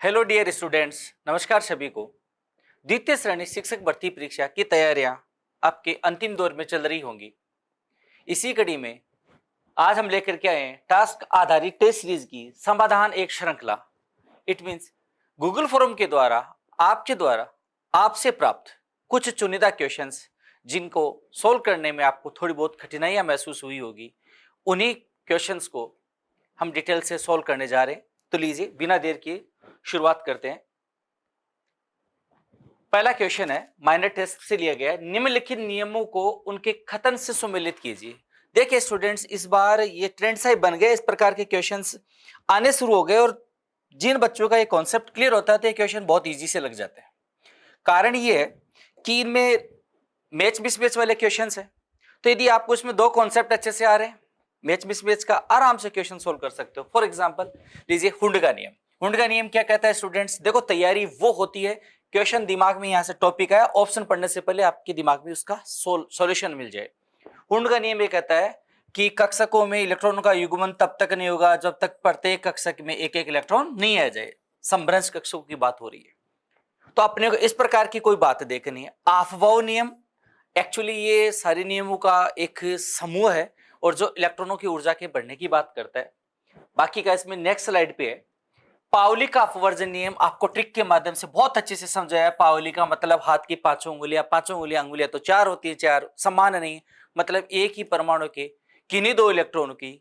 Hello dear students, नमस्कार सभी को। द्वितीय श्रेणी शिक्षक भर्ती परीक्षा की तैयारियां आपके अंतिम दौर में चल रही होंगी। इसी कड़ी में आज हम लेकर के आए हैं टास्क आधारित टेस्ट सीरीज की समाधान एक श्रृंखला। इट मींस गूगल फॉर्म के द्वारा आपसे प्राप्त कुछ चुनिंदा क्वेश्चंस जिनको सोल्व करने में आपको थोड़ी बहुत कठिनाइयां महसूस हुई होगी, उन्हीं क्वेश्चंस को हम डिटेल से सोल्व करने जा रहे हैं। तो लीजिए बिना देर किए शुरुआत करते हैं। पहला क्वेश्चन है, माइनर टेस्ट से लिया गया है। निम्नलिखित नियमों को उनके कथन से सुमेलित कीजिए। देखिए स्टूडेंट्स, इस बार ये ट्रेंड सा ही बन गया, इस प्रकार के क्वेश्चंस आने शुरू हो गए और जिन बच्चों का ये कॉन्सेप्ट क्लियर होता है तो ये क्वेश्चन बहुत इजी से लग जाते हैं। कारण ये है कि इनमें मैच मिसमैच वाले क्वेश्चंस है, तो यदि आपको इसमें दो कॉन्सेप्ट अच्छे से आ रहे हैं, मैच मिसमैच का आराम से क्वेश्चन सोल्व कर सकते हो। फॉर एग्जाम्पल लीजिए हुंड का नियम। हुंड का नियम क्या कहता है स्टूडेंट्स? देखो, तैयारी वो होती है, क्वेश्चन दिमाग में यहां से टॉपिक आया, ऑप्शन पढ़ने से पहले आपके दिमाग में उसका सॉल्यूशन मिल जाए। हुंड का नियम ये कहता है कि कक्षकों में इलेक्ट्रॉन का युग्मन तब तक नहीं होगा जब तक प्रत्येक कक्षक में एक एक इलेक्ट्रॉन नहीं आ जाए। समभ्रंश कक्षकों की बात हो रही है, तो अपने को इस प्रकार की कोई बात देखनी है। अफबाउ नियम, एक्चुअली ये सारे नियमों का एक समूह है और जो इलेक्ट्रॉनों की ऊर्जा के बढ़ने की बात करता है। बाकी का इसमें नेक्स्ट स्लाइड पे है। पाउली का अपवर्जन नियम आपको ट्रिक के माध्यम से बहुत अच्छे से समझाया। पाउली का मतलब हाथ की पांचों उंगलियां तो चार होती है, चार समान नहीं, मतलब एक ही परमाणु के किन्हीं दो इलेक्ट्रॉनों की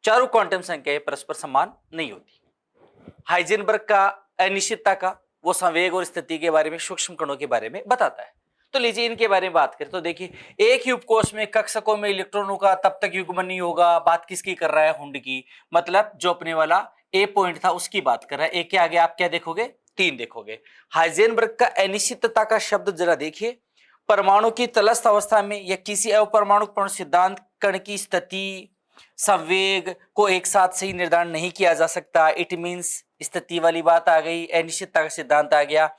चारों क्वांटम संख्याएं परस्पर समान नहीं होती। हाइजेनबर्ग का अनिश्चितता का वो संवेग और स्थिति के बारे में, सूक्ष्म कणों के बारे में बताता है। तो लीजिए इनके बारे में बात करें तो देखिए, एक ही उपकोष में कक्षकों में इलेक्ट्रॉनों का तब तक युग्मन नहीं होगा। बात किसकी कर रहा है? हुंड की। मतलब जो अपने वाला ए पॉइंट था उसकी बात कर रहा है। ए के आगे आप क्या देखोगे? 3 देखोगे। हाइजेनबर्ग का अनिश्चितता का शब्द जरा देखिए। परमाणु की तलस्थ अवस्था में या किसी अपरमाणु पूर्ण सिद्धांत कण की स्थिति संवेग को एक साथ सही निर्धारण नहीं किया जा सकता। इट मींस स्थिति वाली बात आ गई, अनिश्चितता का सिद्धांत आ गया।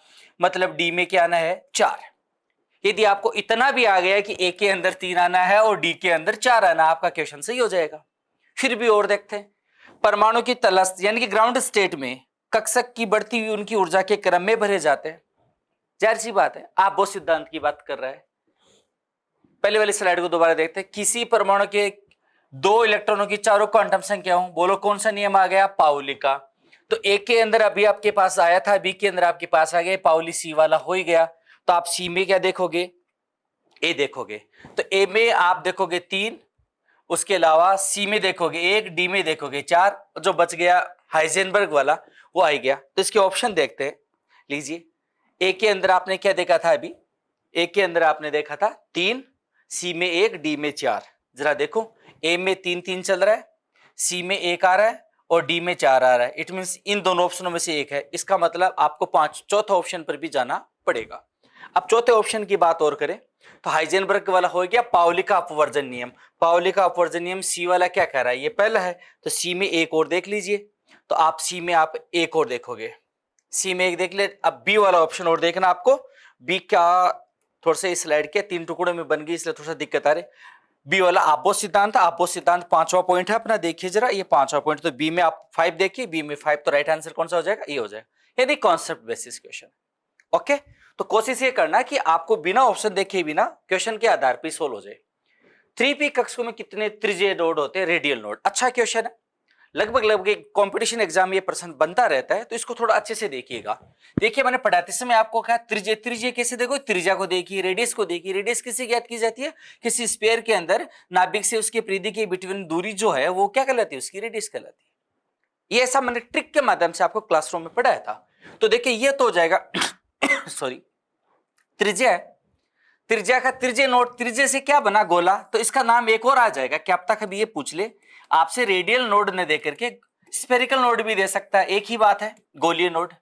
मतलब डी में क्या आना है? 4। यदि आपको इतना भी आ गया कि ए के अंदर 3 आना है और डी के अंदर 4 आना, आपका क्वेश्चन सही हो जाएगा। फिर भी और देखते हैं। परमाणु की तलस्थ यानी कि ग्राउंड स्टेट में कक्षक की बढ़ती हुई उनकी ऊर्जा के क्रम में भरे जाते हैं। जाहिर सी बात है, आप वो सिद्धांत की बात कर रहे हैं। पहले वाली स्लाइड को दोबारा देखते हैं। किसी परमाणु के 2 इलेक्ट्रॉनों की चारों क्वांटम संख्या हो, बोलो कौन सा नियम आ गया? पाउली का। तो ए के अंदर अभी आपके पास आया था, बी के अंदर आपके पास आ गया, पाउली सी वाला हो ही गया। तो आप सी में क्या देखोगे? ए देखोगे। तो ए में आप देखोगे 3, उसके अलावा सी में देखोगे 1, डी में देखोगे 4, जो बच गया हाइजेनबर्ग वाला वो आ गया। तो इसके ऑप्शन देखते हैं। लीजिए, ए के अंदर आपने क्या देखा था? अभी ए के अंदर आपने देखा था 3, सी में 1, डी में 4। जरा देखो, ए में 3 3 चल रहा है, सी में 1 आ रहा है और डी में 4 आ रहा है। इट मींस इन दोनों ऑप्शनों में से एक है। इसका मतलब आपको 5 चौथे ऑप्शन पर भी जाना पड़ेगा। अब चौथे ऑप्शन की बात और करें तो हाइजेनबर्ग वाला हो गया पाउली का अपवर्जन नियम। पाउली का अपवर्जन नियम सी वाला क्या कह रहा है? ये पहला है, तो सी में एक और देख लीजिए। तो आप सी में आप एक और देखोगे, सी में एक देख ले। अब बी वाला ऑप्शन और देखना आपको। बी क्या थोड़ा सा इस स्लाइड के 3 टुकड़ों में बन गई, इसलिए थोड़ा सा दिक्कत आ रही। बी वाला आबो सिद्धांत, आबो सिद्धांत 5वां पॉइंट है अपना। देखिए जरा, ये 5वां पॉइंट। तो बी में आप 5 देखिए, बी में 5, तो राइट आंसर कौन सा हो जाएगा? ये हो जाएगा। यदि कॉन्सेप्ट बेसिस क्वेश्चन। ओके, तो कोशिश ये करना कि आपको बिना ऑप्शन देखे बिना क्वेश्चन के आधार पर सोल्व हो जाए। 3p कक्षकों में कितने त्रिज्यीय नोड होते हैं? Radial node. अच्छा क्वेश्चन है, लगभग कंपटीशन एग्जाम ये प्रश्न बनता रहता है, तो इसको थोड़ा अच्छे से देखिएगा। देखिए, मैंने पढ़ाते समय आपको कहा त्रिज्या। त्रिज्या कैसे देखो? त्रिज्या को देखिए, रेडियस को देखिए। रेडियस किससे ज्ञात की जाती है? किसी स्फीयर के अंदर नाभिक से उसके परिधि के बिटवीन दूरी जो है वो क्या कहलाती है? उसकी रेडियस कहलाती है। ये ऐसा मैंने ट्रिक के माध्यम से आपको क्लासरूम में पढ़ाया था। तो देखिए, ये तो हो जाएगा सॉरी, त्रिज्या है। त्रिज्या का त्रिज्य नोड, त्रिज्य से क्या बना? गोला। तो इसका नाम एक और आ जाएगा। क्या अब तक कभी ये पूछ ले आपसे, रेडियल नोड ने देकर के स्फेरिकल नोड भी दे सकता है, एक ही बात है, गोलीय नोड।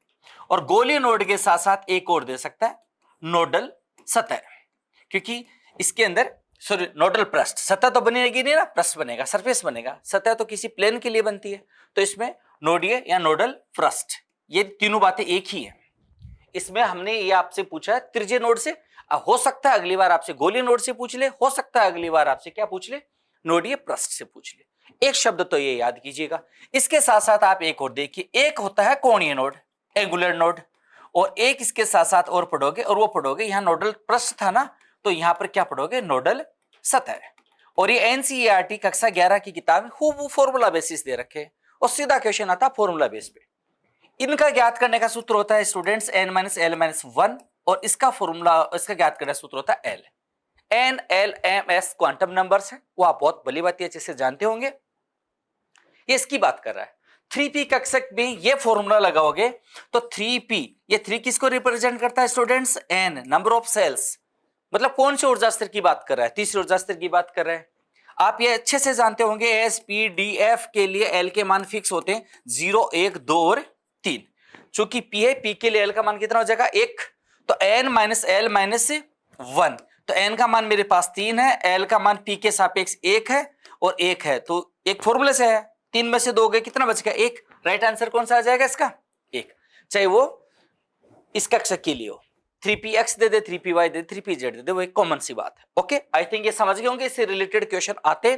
और गोलीय नोड के साथ साथ एक और दे सकता है, नोडल सतह। क्योंकि इसके अंदर सॉरी, नोडल पृष्ठ। सतह तो बनेगी नहीं ना, पृष्ठ बनेगा, सरफेस बनेगा। सतह तो किसी प्लेन के लिए बनती है, तो इसमें नोडीय या नोडल पृष्ठ, ये तीनों बातें एक ही है। इसमें हमने ये आपसे पूछा है त्रिज्य नोड से। हो सकता है अगली बार आपसे गोलीय नोड से पूछ ले, हो सकता है अगली बार आपसे क्या पूछ ले? नोडीय पृष्ठ से पूछ ले। एक शब्द तो ये याद कीजिएगा। इसके साथ साथ आप एक और देखिए, एक होता है कोणीय नोड। एंगुलर नोड, और एक इसके साथ साथ और पढ़ोगे, और वो पढ़ोगे यहाँ नोडल पृष्ठ था ना, तो यहाँ पर क्या पढ़ोगे, नोडल सतह। और ये एनसीईआरटी कक्षा 11 की किताब वो फॉर्मूला बेसिस दे रखे, और सीधा क्वेश्चन आता फॉर्मूला बेस पे। इनका ज्ञात करने का सूत्र होता है स्टूडेंट्स n-l-1, और इसका फॉर्मूला, इसका ज्ञात करने का सूत्र होता है l। n, l, m, s quantum numbers हैं, वो आप बहुत भली बात अच्छे से जानते होंगे। ये इसकी बात कर रहा है। 3p कक्षक में ये फॉर्मूला लगाओगे तो 3p, ये 3 किसको रिप्रेजेंट करता है students, n number of cells, मतलब कौन से ऊर्जा स्तर की बात कर रहा है, तीसरे ऊर्जा स्तर की बात कर रहा है। आप ये अच्छे से जानते होंगे एस पी डी एफ के लिए एल के मान फिक्स होते हैं 0, 1, 2 और 3। चूंकि पी है, पी के लिए एल का मान कितना हो जाएगा 1, तो n माइनस एल माइनस 1, तो n का मान मेरे पास 3 है, l का मान p के सापेक्ष 1 है और 1 है, तो एक फॉर्मूले से है, 3 में से 2 गए, कितना बच गया 1। राइट आंसर कौन सा आ जाएगा इसका 1, चाहे वो इस कक्षक के लिए हो। 3px दे दे, 3py दे दे, 3pz दे दे, वो एक कॉमन सी बात है। ओके, आई थिंक ये समझ गए होंगे, इससे रिलेटेड क्वेश्चन आते,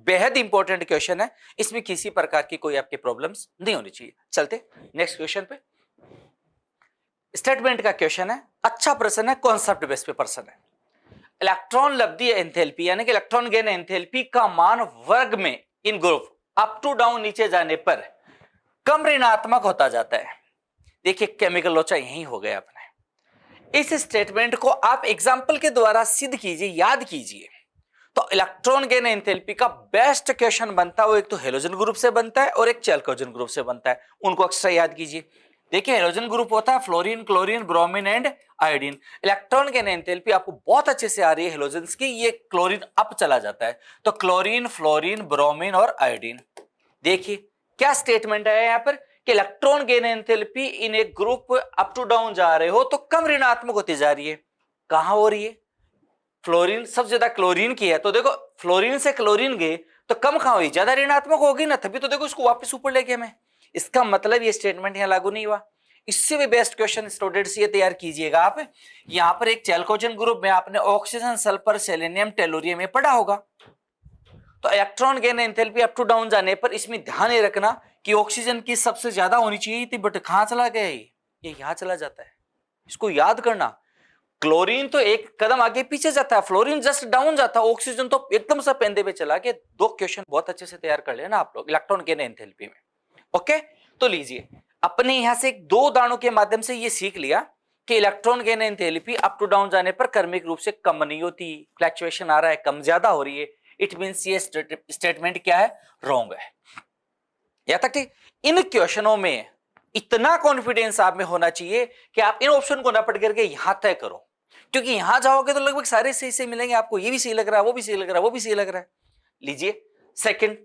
बेहद इंपॉर्टेंट क्वेश्चन है, इसमें किसी प्रकार की कोई आपकी प्रॉब्लम्स नहीं होनी चाहिए। चलते नेक्स्ट क्वेश्चन पे। स्टेटमेंट का क्वेश्चन है, अच्छा प्रश्न है, कॉन्सेप्ट बेस पे प्रश्न है। इलेक्ट्रॉन लब्धि एंथैल्पी यानी कि इलेक्ट्रॉन गेन एंथैल्पी का मान वर्ग में इन ग्रुप अप टू डाउन नीचे जाने पर कम ऋणात्मक होता जाता है। देखिए केमिकल लोचा यही हो गया अपने। इस स्टेटमेंट को आप एग्जाम्पल के द्वारा सिद्ध कीजिए, याद कीजिए। तो इलेक्ट्रॉन गेन एंथैल्पी का बेस्ट क्वेश्चन बनता है वो एक तो हेलोजन ग्रुप से बनता है और एक चैल्कोजन ग्रुप से बनता है, उनको अक्सर याद कीजिए। देखिए हेलोजन ग्रुप होता है fluorine, chlorine, bromine and iodine. Electron gain enthalpy आपको बहुत अच्छे से आ रही है हेलोजन्स की, ये क्लोरीन अप चला जाता है, तो क्लोरीन, फ्लोरीन, ब्रोमीन और आयोडीन। देखिए क्या स्टेटमेंट है यहाँ पर कि इलेक्ट्रॉन गेन एंथैल्पी इन एक ग्रुप अप टू डाउन जा रहे हो तो कम ऋणात्मक होती जा रही है। कहां हो रही है, फ्लोरीन सबसे ज्यादा क्लोरीन की है, तो देखो फ्लोरीन से क्लोरीन गए तो कम कहां हुई, ज्यादा ऋणात्मक होगी ना, तभी तो देखो इसको वापस ऊपर ले गए मैं। इसका मतलब ये स्टेटमेंट यहां लागू नहीं हुआ। इससे भी बेस्ट क्वेश्चन स्टूडेंट्स ये तैयार कीजिएगा आप, यहां पर एक चैल्कोजन ग्रुप में आपने ऑक्सीजन, सल्फर, सेलेनियम, टेलुरियम में पढ़ा होगा। तो electron gain enthalpy up to down जाने पर इसमें ध्यान ये रखना कि ऑक्सीजन की सबसे ज्यादा होनी चाहिए थी, बट कहां चला गया ये यहां चला जाता है। इसको याद करना, क्लोरीन तो एक कदम आगे पीछे जाता है, फ्लोरीन जस्ट डाउन जाता है, ऑक्सीजन तो एकदम सा पेंदे पे चला गया। 2 क्वेश्चन बहुत अच्छे से तैयार कर लेना आप लोग इलेक्ट्रॉन गेन एंथैल्पी में। ओके, तो लीजिए अपने यहां से 2 दानों के माध्यम से ये सीख लिया कि electron gain enthalpy up to down जाने पर क्रमिक रूप से कम नहीं होती, फ्लक्चुएशन आ रहा है, कम ज्यादा हो रही है। इट मींस ये स्टेटमेंट क्या है, रॉन्ग है। या तक ठीक। इन क्वेश्चनों में इतना कॉन्फिडेंस आप में होना चाहिए कि आप इन ऑप्शन को ना पढ़ करके यहां तय करो, क्योंकि यहां जाओगे तो लगभग सारे सही से मिलेंगे आपको, ये भी सही लग रहा है, वो भी सही लग रहा है, वो भी सही लग रहा है। लीजिए सेकंड,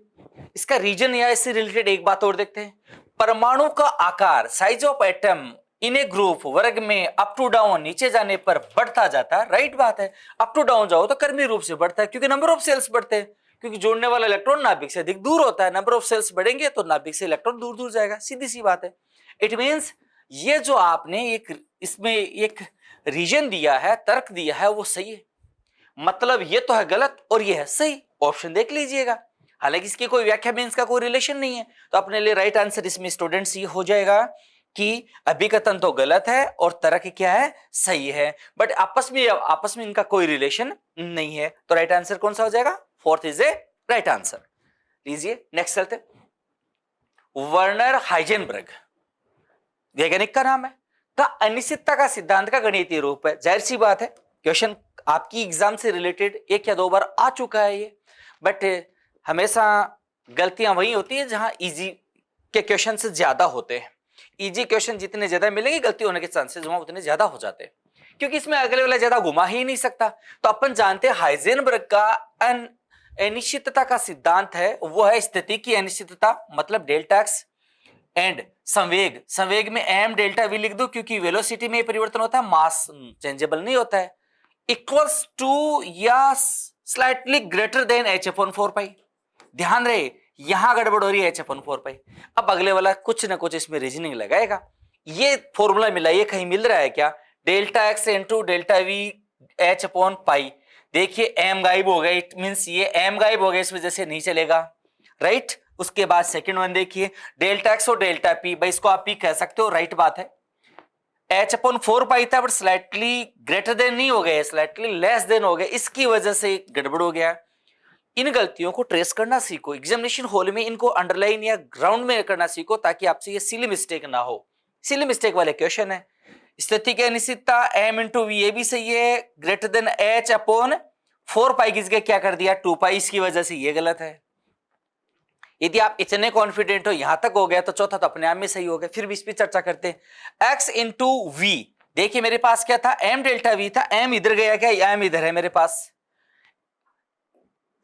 इसका रीजन या इससे रिलेटेड एक बात और देखते हैं। परमाणु का आकार, size of atom in A group वर्ग में अप टू डाउन नीचे जाने पर बढ़ता जाता है। राइट बात है, अप टू डाउन जाओ तो क्रमिक रूप से बढ़ता है, क्योंकि नंबर ऑफ सेल्स बढ़ते हैं, क्योंकि जोड़ने वाला इलेक्ट्रॉन नाभिक से अधिक दूर होता है। नंबर ऑफ सेल्स बढ़ेंगे तो नाभिक से इलेक्ट्रॉन दूर दूर जाएगा, सीधी सी बात है। इट मींस ये जो आपने एक इसमें एक रीजन दिया है, तर्क दिया है, वो सही है, मतलब ये तो है गलत और ये है सही। ऑप्शन देख लीजिएगा, हालांकि इसकी कोई व्याख्या में इसका कोई रिलेशन नहीं है, तो अपने लिए राइट आंसर इसमें स्टूडेंट्स ये हो जाएगा कि अभिकथन तो गलत है और तर्क क्या है, सही है, बट आपस में इनका कोई रिलेशन नहीं है। तो राइट आंसर कौन सा हो जाएगा, 4th is a right answer. लीजिए नेक्स्ट चलते। वर्नर हाइजेनबर्ग वैज्ञानिक का नाम है, का अनिश्चितता का सिद्धांत का गणितीय रूप है। जाहिर सी बात है क्वेश्चन आपकी एग्जाम से रिलेटेड 1 या 2 बार आ चुका है ये, बट हमेशा गलतियां वही होती है जहां इजी के क्वेश्चन से ज्यादा होते हैं। इजी क्वेश्चन जितने ज्यादा मिलेंगे गलती होने के चांसेस वहां उतने ज्यादा हो जाते हैं, क्योंकि इसमें अगले वाला ज्यादा घुमा ही नहीं सकता। तो अपन जानते हैं हाइजेनबर्ग का अनिश्चितता का सिद्धांत है, वो है स्थिति की अनिश्चितता, मतलब डेल्टा एक्स एंड संवेग, संवेग में एम डेल्टा वी लिख दो, क्योंकि वेलोसिटी में परिवर्तन होता है, मास चेंजेबल नहीं होता है, इक्वल्स टू या slightly greater than H upon 4 पाई। ध्यान रहे यहां गड़बड़ हो रही है, एच अपॉन 4 पाई। अब अगले वाला कुछ ना कुछ इसमें रीजनिंग लगाएगा, ये फॉर्मूला मिला, ये कहीं मिल रहा है क्या, delta x into delta V H upon pi. देखिए एम गायब हो गया, इट मींस ये एम गायब हो गया, इस वजह से नहीं चलेगा। राइट, उसके बाद सेकंड वन देखिए, डेल्टा एक्स और डेल्टा पी, भाई इसको आप पी कह सकते हो, राइट बात है। एच अपॉन 4 पाई था बट स्लाइटली ग्रेटर देन नहीं हो गया, स्लाइटली लेस देन हो गया, इसकी वजह से गड़बड़ हो गया। इन गलतियों को ट्रेस करना सीखो, एग्जामिनेशन हॉल में इनको अंडरलाइन या ग्राउंड में करना सीखो, ताकि आपसे ये सिली मिस्टेक ना हो। सिली मिस्टेक वाले क्वेश्चन है। स्थिति की अनिश्चितता एम इंटू वी, ये भी सही है, ग्रेटर देन एच अपॉन 4 पाई की जगह क्या कर दिया 2 पाई, इसकी वजह से ये गलत है। यदि आप इतने कॉन्फिडेंट हो, यहां तक हो गया, तो चौथा तो अपने आप में सही हो गया। फिर भी इस पर चर्चा करते हैं। एक्स इंटू वी, देखिए मेरे पास क्या था, एम डेल्टा वी था, एम इधर गया क्या, एम इधर है मेरे पास,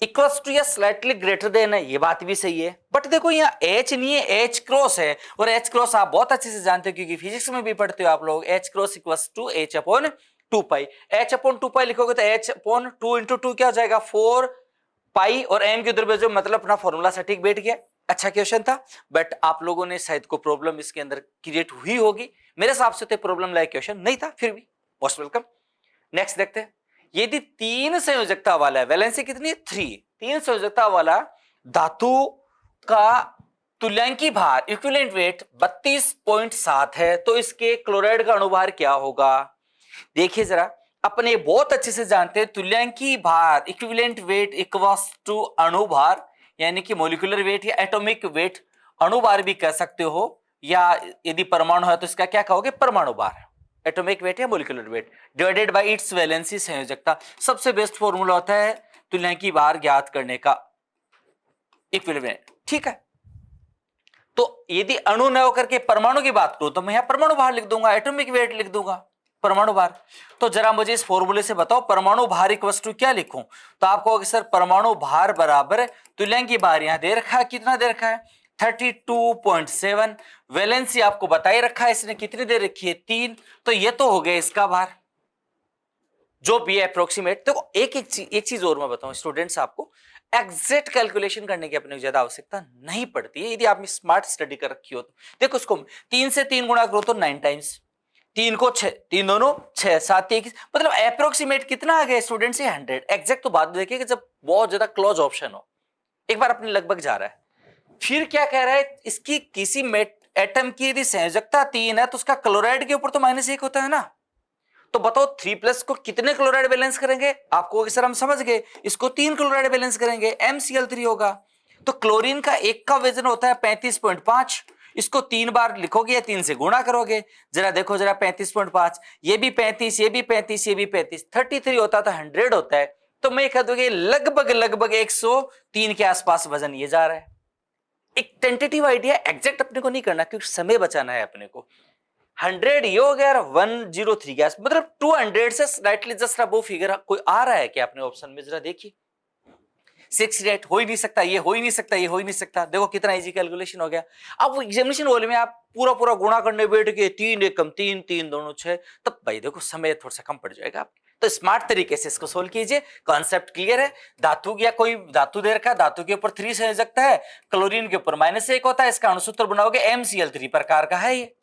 इक्वल्स टू या स्लाइटली ग्रेटर देन है, ये बात भी सही है। बट देखो यहाँ एच नहीं है, एच क्रॉस है, और एच क्रॉस आप बहुत अच्छे से जानते हो क्योंकि फिजिक्स में भी पढ़ते हो आप लोग। H cross equals to H upon 2 pi, H upon 2 pi लिखोगे तो एच अपॉन 2 इंटू 2 क्या हो जाएगा 4 पाई, और एम के उधर भेजो, मतलब अपना फॉर्मूला सटीक बैठ गया। अच्छा क्वेश्चन था, बट आप लोगों ने शायद को प्रॉब्लम इसके अंदर क्रिएट हुई होगी, मेरे हिसाब से तो प्रॉब्लम लायक क्वेश्चन नहीं था, फिर भी मोस्ट वेलकम। नेक्स्ट देखते हैं, यदि 3 संयोजकता वाला है, वैलेंसी कितनी है 3, 3 संयोजकता वाला धातु का तुल्यांकी भार इक्विवेलेंट वेट 32.7 है, तो इसके क्लोराइड का अणुभार क्या होगा। देखिए जरा, अपने बहुत अच्छे से जानते हैं तुल्यांकी भार इक्विवेलेंट वेट इक्वल्स टू अणुभार, यानी कि मोलिकुलर वेट या एटॉमिक वेट, अणुभार भी कह सकते हो, या यदि परमाणु है तो इसका क्या कहोगे परमाणु भार, एटॉमिक वेट या molecular weight divided by its valency संयोजकता। सबसे बेस्ट फॉर्मूला होता है तुल्यांकी भार ज्ञात करने का, इक्विवेलेंट, ठीक है। तो यदि अणु न होकर के परमाणु की बात करूं तो मैं यहां परमाणु भार लिख दूंगा, एटॉमिक वेट लिख दूंगा, परमाणु भार। तो जरा मुझे इस फॉर्मूले से बताओ परमाणु भार इक्वल टू क्या लिखूं, तो आप कहोगे सर परमाणु भार बराबर तुल्यांकी भार, यहां दे रखा है, कितना दे रखा है 32.7, वैलेंसी आपको बताई रखा है, इसने कितनी दे रखी है 3, तो ये तो हो गया इसका भार जो भी है अप्रोक्सीमेट। देखो एक चीज और मैं बताऊं स्टूडेंट्स, आपको एग्जैक्ट कैलकुलेशन करने की अपने ज्यादा आवश्यकता नहीं पड़ती है, यदि आप स्मार्ट स्टडी कर रखी हो तो। देखो इसको 3 से 3 गुणा करो तो 9 टाइम्स, 3 को 6, 3 दोनों 6, 7 21, मतलब अप्रोक्सीमेट कितना आ गया स्टूडेंट्स 100। एग्जैक्ट तो बाद में देखिए जब बहुत ज्यादा क्लोज ऑप्शन हो, एक बार अपने लगभग जा रहा है। फिर क्या कह रहा है, इसकी किसी एटम की यदि संयोजकता 3 है तो उसका क्लोराइड के ऊपर तो -1 होता है ना, तो बताओ 3+ को कितने क्लोराइड बैलेंस करेंगे, आपको सर हम समझ गए, इसको 3 क्लोराइड बैलेंस करेंगे, MCl3 होगा। तो क्लोरीन का एक का वजन होता है 35.5, इसको 3 बार लिखोगे या 3 से गुणा करोगे, जरा देखो जरा 35.5, ये भी 35, ये भी 35, ये भी 35, 33 होता तो 100 होता है, तो मैं कह दूंगी लगभग 103 के आसपास वजन ये जा रहा है। एक टेंटेटिव आइडिया, एग्जैक्ट अपने को नहीं करना क्योंकि समय बचाना है अपने को। 100 ये हो गया, 103 गैस, मतलब 200 से स्लाइटली जस्ट अबव फिगर कोई आ रहा है क्या अपने ऑप्शन में, जरा देखिए। 68 हो ही नहीं सकता, ये हो ही नहीं सकता, ये हो ही नहीं सकता। देखो कितना इजी कैलकुलेशन हो गया। अब एग्जामिनेशन हॉल में आप पूरा गुणा करने बैठ के 3 एक कम 3, 3 दोनों 6, तब भाई देखो समय थोड़ा सा कम पड़ जाएगा आप। तो स्मार्ट तरीके से इसको सोल्व कीजिए, कॉन्सेप्ट क्लियर है। धातु या कोई धातु दे रखा है, धातु के ऊपर 3 संयोजकता है, क्लोरीन के ऊपर -1 होता है, इसका अणुसूत्र बनाओगे MCl3 प्रकार का है ये।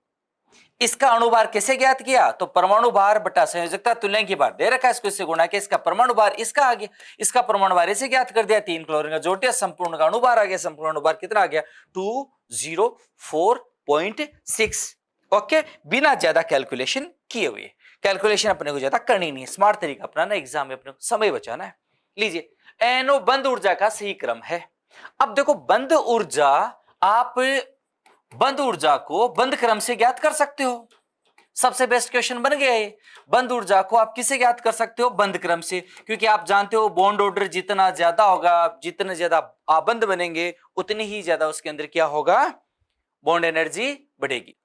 इसका अणुभार कैसे ज्ञात किया, तो परमाणु भार बटा संयोजकता तुल्यांकी भार दे रखा है, इसको इससे गुणा किया, इसका परमाणु भार इसका आ गया, इसका परमाणु भार इसे ज्ञात कर दिया, 3 क्लोरीन का जोड़ दिया, संपूर्ण का अणुभार आ गया, संपूर्ण अणुभार कितना आ गया 204.6। ओके, बिना ज्यादा कैलकुलेशन किए हुए। कैलकुलेशन अपने को ज्यादा करनी नहीं है, स्मार्ट तरीका अपनाना, एग्जाम में अपने को समय बचाना है। लीजिए, एनओ बंद ऊर्जा का सही क्रम है। अब देखो बंद ऊर्जा, आप बंद ऊर्जा को बंद क्रम से ज्ञात कर सकते हो, सबसे बेस्ट क्वेश्चन बन गया ये। बंद ऊर्जा को आप किसे ज्ञात कर सकते हो, बंद क्रम से, क्योंकि आप जानते हो बॉन्ड ऑर्डर जितना ज्यादा होगा, जितने ज्यादा आबंद बनेंगे उतनी ही ज्यादा उसके अंदर क्या होगा, बॉन्ड एनर्जी बढ़ेगी।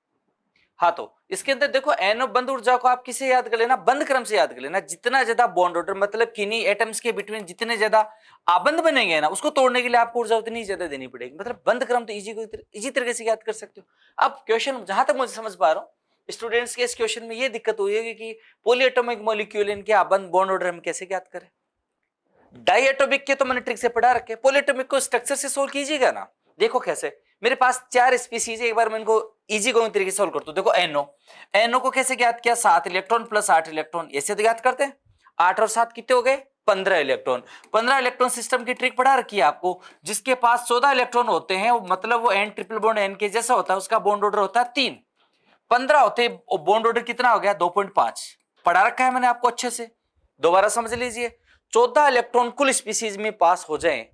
हाँ, तो इसके अंदर देखो एनओ बंद ऊर्जा को आप किसे याद कर लेना, बंद क्रम से याद कर लेना। जितना ज्यादा बॉन्ड ऑर्डर मतलब किन्हीं एटम्स के बिटवीन जितने ज्यादा आबंद बनेंगे ना, उसको तोड़ने के लिए आपको ऊर्जा उतनी ज्यादा देनी पड़ेगी। मतलब बंद क्रम तो इजी तरीके से याद कर सकते हो। अब क्वेश्चन जहां तक मुझे समझ पा रहा हूँ, स्टूडेंट्स के इस क्वेश्चन में ये दिक्कत हुई है कि पॉलीएटॉमिक मॉलिक्यूल इनके आबंद बॉन्ड ऑर्डर हम कैसे ज्ञात करें। डाइएटॉमिक के तो मैंने ट्रिक से पढ़ा रखे, पॉलीएटॉमिक को स्ट्रक्चर से सोल्व कीजिएगा ना। देखो कैसे, मेरे पास 4 स्पीसीज है, एक बार मैं इनको इजी गोइंग तरीके से सोल्व करता हूं। देखो एनओ को कैसे ज्ञात किया, 7 इलेक्ट्रॉन प्लस 8 इलेक्ट्रॉन, ऐसे तो ज्ञात करते हैं। 8 और 7 कितने हो गए 15 इलेक्ट्रॉन। 15 इलेक्ट्रॉन सिस्टम की ट्रिक पढ़ा रखी है आपको, जिसके पास 14 इलेक्ट्रॉन होते हैं मतलब वो एन ट्रिपल बॉन्ड एन के जैसा होता है, उसका बॉन्ड ऑर्डर होता है 3। 15 होते बॉन्ड ऑर्डर कितना हो गया 2.5। पढ़ा रखा है मैंने आपको अच्छे से, दोबारा समझ लीजिए। 14 इलेक्ट्रॉन कुल स्पीसीज में पास हो जाए,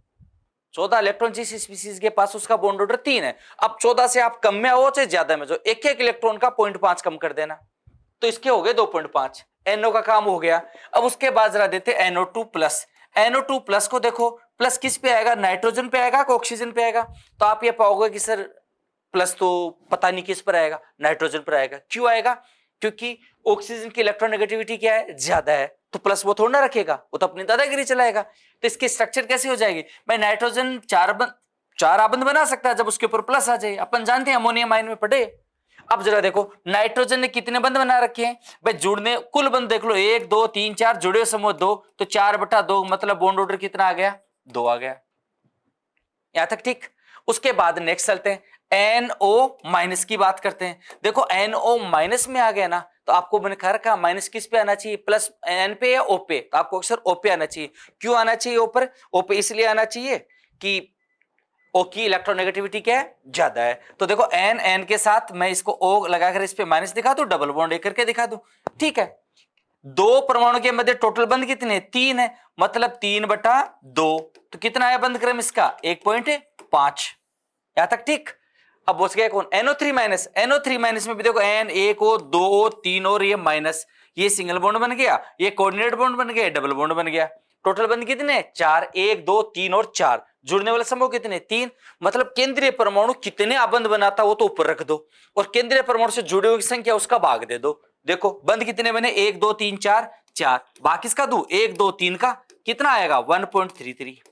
14 इलेक्ट्रॉन जिस स्पीसीज के पास उसका बॉन्ड ऑर्डर 3 है। अब 14 से आप कम में आओ चाहे ज्यादा में, जो एक एक इलेक्ट्रॉन का 0.5 कम कर देना, तो इसके हो गए 2.5। NO का काम हो गया। अब उसके बाद जरा देते NO2 प्लस। NO2 प्लस को देखो, प्लस किस पे आएगा, नाइट्रोजन पे आएगा कि ऑक्सीजन पे आएगा? तो आप ये पाओगे कि सर प्लस तो पता नहीं किस पर आएगा, नाइट्रोजन पर आएगा। क्यों आएगा? क्योंकि ऑक्सीजन की इलेक्ट्रोनेगेटिविटी क्या है, ज्यादा है, तो प्लस वो थोड़ा ना रखेगा, वो तो अपनी दादागिरी चलाएगा। तो इसकी स्ट्रक्चर कैसी हो जाएगी भाई, नाइट्रोजन चार आबंध बना सकता है जब उसके ऊपर प्लस आ जाए, अपन जानते हैं अमोनियम आयन में पढ़े। अब जरा देखो नाइट्रोजन ने कितने बंध बना रखे हैं भाई, जुड़ने कुल बंध देख लो 1 2 3 4, जुड़े समूह 2, तो 4/2 मतलब बॉन्ड ऑर्डर कितना आ गया, 2 आ गया। यहां तक ठीक। उसके बाद नेक्स्ट चलते हैं, NO माइनस की बात करते हैं। देखो NO माइनस में आ गया ना, तो आपको मैंने कहा रखा माइनस किस पे आना चाहिए, प्लस N पे या O पे, तो आपको अक्सर O पे आना चाहिए। क्यों आना चाहिए O पर? O पे इसलिए आना चाहिए कि O की इलेक्ट्रोनेगेटिविटी क्या है, ज्यादा है। तो देखो N के साथ मैं इसको O लगाकर इस पे माइनस दिखा दूं, डबल बॉन्ड एक करके दिखा दूं, ठीक है। दो परमाणु के मध्य टोटल बंध कितने, 3 है, मतलब 3/2। तो कितना है बंध क्रम इसका, 1.5। यहां तक ठीक। अब बच गया कौन, NO3 माइनस। NO3 माइनस में भी देखो N 1 O 2 O 3 और ये माइनस, ये सिंगल बॉन्ड बन गया, ये कोऑर्डिनेट बॉन्ड बन गया, डबल बॉन्ड बन गया। टोटल बंध कितने, 4, 1 2 3 और 4। जुड़ने वाले समूह कितने, 3। मतलब केंद्रीय परमाणु कितने आबंध बनाता वो तो ऊपर रख दो, और केंद्रीय परमाणु से जुड़े हुए संख्या उसका भाग दे दो। देखो बंध कितने बने, 1 2 3 4, 4 भाग किसका दू, 1 2 3 का, कितना आएगा 1.33।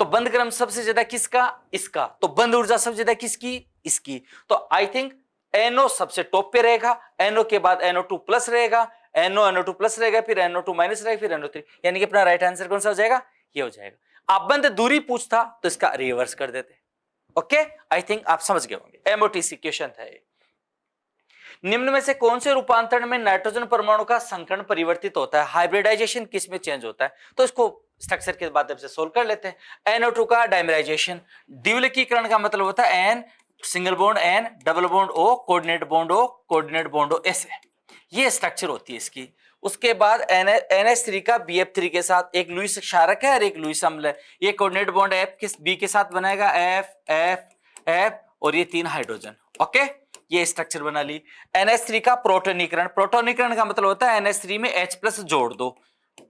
तो बंध क्रम सबसे ज्यादा किसका, इसका। तो बंध ऊर्जा सबसे ज्यादा किसकी, इसकी। तो आई थिंक NO सबसे टॉप पे रहेगा, NO के बाद NO2 प्लस रहेगा, NO प्लस रहेगा, फिर NO2 माइनस रहेगा, फिर NO3, यानी कि अपना राइट आंसर कौन सा हो जाएगा, ये हो जाएगा। आप बंध दूरी पूछता तो इसका रिवर्स कर देते। ओके, आई थिंक आप समझ गए होंगे, MOTC क्वेश्चन था ये। निम्न में से कौन से रूपांतरण में नाइट्रोजन परमाणु का संकरण परिवर्तित होता है, हाइब्रिडाइजेशन किस में चेंज होता है? तो इसको स्ट्रक्चर के माध्यम से सोल्व कर लेते हैं। NO2 का डाइमराइजेशन, द्विलिकीकरण का मतलब होता है N single bond N double bond O coordinate bond O coordinate bond O, ऐसे ये स्ट्रक्चर होती है इसकी। उसके बाद NH3 का BF3 के साथ एक लुईस क्षारक है और एक लुईस अम्ल है, ये कोऑर्डिनेट बॉन्ड B के साथ बनाएगा F F F और ये 3 हाइड्रोजन। ओके, ये स्ट्रक्चर बना ली। NH3 का प्रोटोनीकरण, प्रोटोनीकरण का मतलब होता है NH3 में H प्लस जोड़ दो,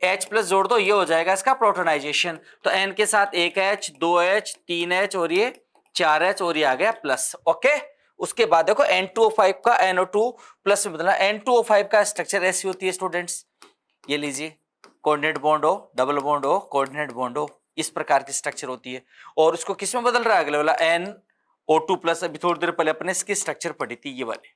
H प्लस जोड़ दो, ये हो जाएगा इसका प्रोटोनाइजेशन। तो N के साथ 1H 2H 3H और ये 4H और ये आ गया प्लस। ओके, उसके बाद देखो N2O5 का NO2 प्लस में बदलना। N2O5 का स्ट्रक्चर ऐसी होती है स्टूडेंट्स, ये लीजिए coordinate bond O double bond O coordinate bond O, इस प्रकार की स्ट्रक्चर होती है। और उसको किस में बदल रहा है, अगले वाला NO2 प्लस, अभी थोड़ी देर पहले अपने इसकी स्ट्रक्चर पढ़ी थी ये वाले।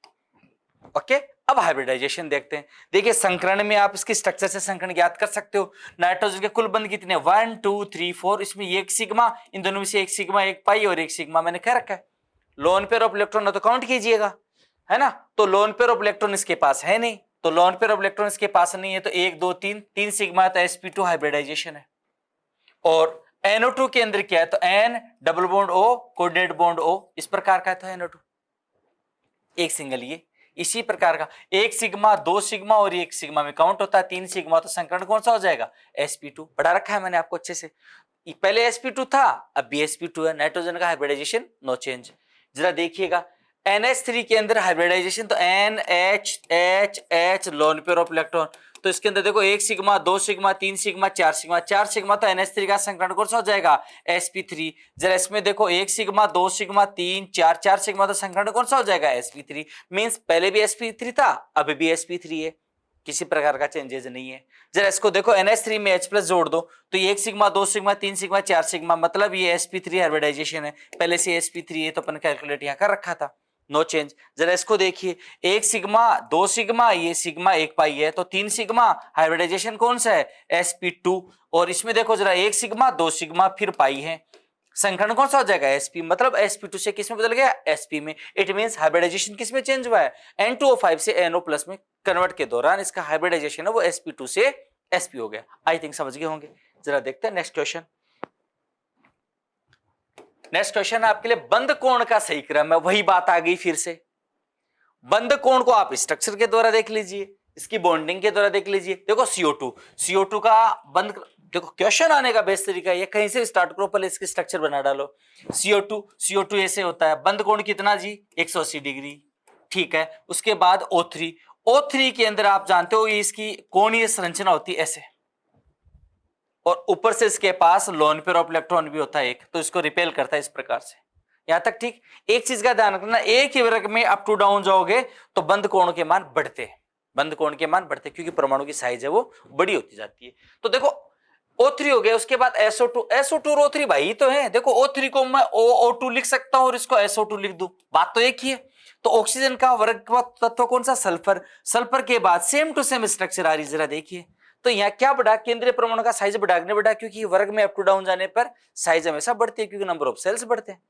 ओके, अब हाइब्रिडाइजेशन देखते हैं। देखिए संकरण में आप इसकी स्ट्रक्चर से संकरण ज्ञात कर सकते हो। नाइट्रोजन के कुल बंध कितने, 1 2 3 4, इसमें एक सिग्मा, इन दोनों में से एक सिग्मा एक पाई और एक सिग्मा मैंने कह रखा है। लोन पेयर ऑफ इलेक्ट्रॉन हो तो काउंट कीजिएगा, है ना। तो लोन पेयर ऑफ इलेक्ट्रॉन इसके पास है नहीं, तो लोन पेयर ऑफ इलेक्ट्रॉन इसके पास नहीं है, तो 1 2 3 3 सिग्मा है, तो sp2 हाइब्रिडाइजेशन है। और NO2 के अंदर क्या है, तो N double bond O coordinate bond O, इस प्रकार का था NO2, एक सिंगल, ये इसी प्रकार का एक सिग्मा, 2 सिग्मा और एक सिग्मा में काउंट होता है, 3 सिग्मा, तो संकरण कौन सा हो जाएगा, sp2। पढ़ा रखा है मैंने आपको अच्छे से, पहले sp2 था अब भी sp2 है। नाइट्रोजन का हाइब्रिडाइजेशन नो चेंज। जरा देखिएगा NH3 के अंदर हाइब्रिडाइजेशन, तो NH loan pair of electron, तो इसके अंदर देखो 1 sigma 2 sigma 3 sigma 4 sigma 4 sigma, तो NH3 का संकरण कौन सा हो जाएगा, sp3। जरा इसमें देखो 1 सिग्मा 2 सिग्मा 3 4 4 सिग्मा, तो संकरण कौन सा हो जाएगा, sp3। मींस पहले भी sp3 था अभी भी sp3 है, किसी प्रकार का चेंजेस नहीं है। जरा इसको देखो NH3 में H प्लस जोड़ दो, तो ये 1 सिग्मा 2 सिग्मा 3 सिग्मा 4 सिग्मा, मतलब ये sp3 हाइब्रिडाइजेशन है, पहले से sp3 है, तो अपन कैलकुलेट यहाँ कर रखा था, नो चेंज। जरा इसको देखिए 1 सिग्मा 2 सिग्मा, ये सिग्मा 1 पाई है, तो 3 सिग्मा, हाइब्रिडाइजेशन कौन सा है, sp2। और इसमें देखो जरा 1 सिग्मा 2 सिग्मा फिर पाई है, संकरण कौन सा हो जाएगा, sp, मतलब sp2 से किस में बदल गया, sp में। इट मींस हाइब्रिडाइजेशन किस में चेंज हुआ है, N2O5 से NO प्लस में कन्वर्ट के दौरान इसका हाइब्रिडाइजेशन है वो sp2 से sp हो गया। आई थिंक समझ गए होंगे। जरा देखते हैं नेक्स्ट क्वेश्चन। नेक्स्ट क्वेश्चन आपके लिए बंद कोण का सही क्रम है। वही बात आ गई फिर से। बंद कोण को आप स्ट्रक्चर के द्वारा देख लीजिए, इसकी बॉन्डिंग के द्वारा देख लीजिए। देखो CO2 का बंद, देखो क्वेश्चन आने का बेस्ट तरीका ये, कहीं से स्टार्ट करो, पहले इसकी स्ट्रक्चर बना डालो। CO2 ऐसे होता है, बंद कोण कितना जी 180 डिग्री, ठीक है। उसके बाद O3 के अंदर आप जानते हो ये इसकी कोणीय संरचना होती है ऐसे, और ऊपर से इसके पास लोन पेयर ऑफ इलेक्ट्रॉन भी होता है एक, तो इसको रिपेल करता है इस प्रकार से। यहां तक ठीक। एक चीज का ध्यान रखना, एक ही वर्ग में अप टू डाउन जाओगे तो बंद कोण के मान बढ़ते हैं, बंद कोण के मान बढ़ते, क्योंकि परमाणु की साइज है वो बड़ी होती जाती है। तो देखो O3 हो गया, उसके बाद SO2 और O3 भाई तो है। देखो O3 को मैं O2 लिख सकता हूं और इसको SO2 लिख दूं, बात तो एक ही है। तो ऑक्सीजन का वर्ग तत्व कौन सा, सल्फर के बाद सेम टू सेम स्ट्रक्चर आ रही, जरा देखिए। तो यहाँ क्या बढ़ा, केंद्रीय परमाणु का साइज बढ़ा, क्योंकि वर्ग में अप टू डाउन जाने पर साइज हमेशा बढ़ती है, क्योंकि नंबर ऑफ सेल्स बढ़ते हैं।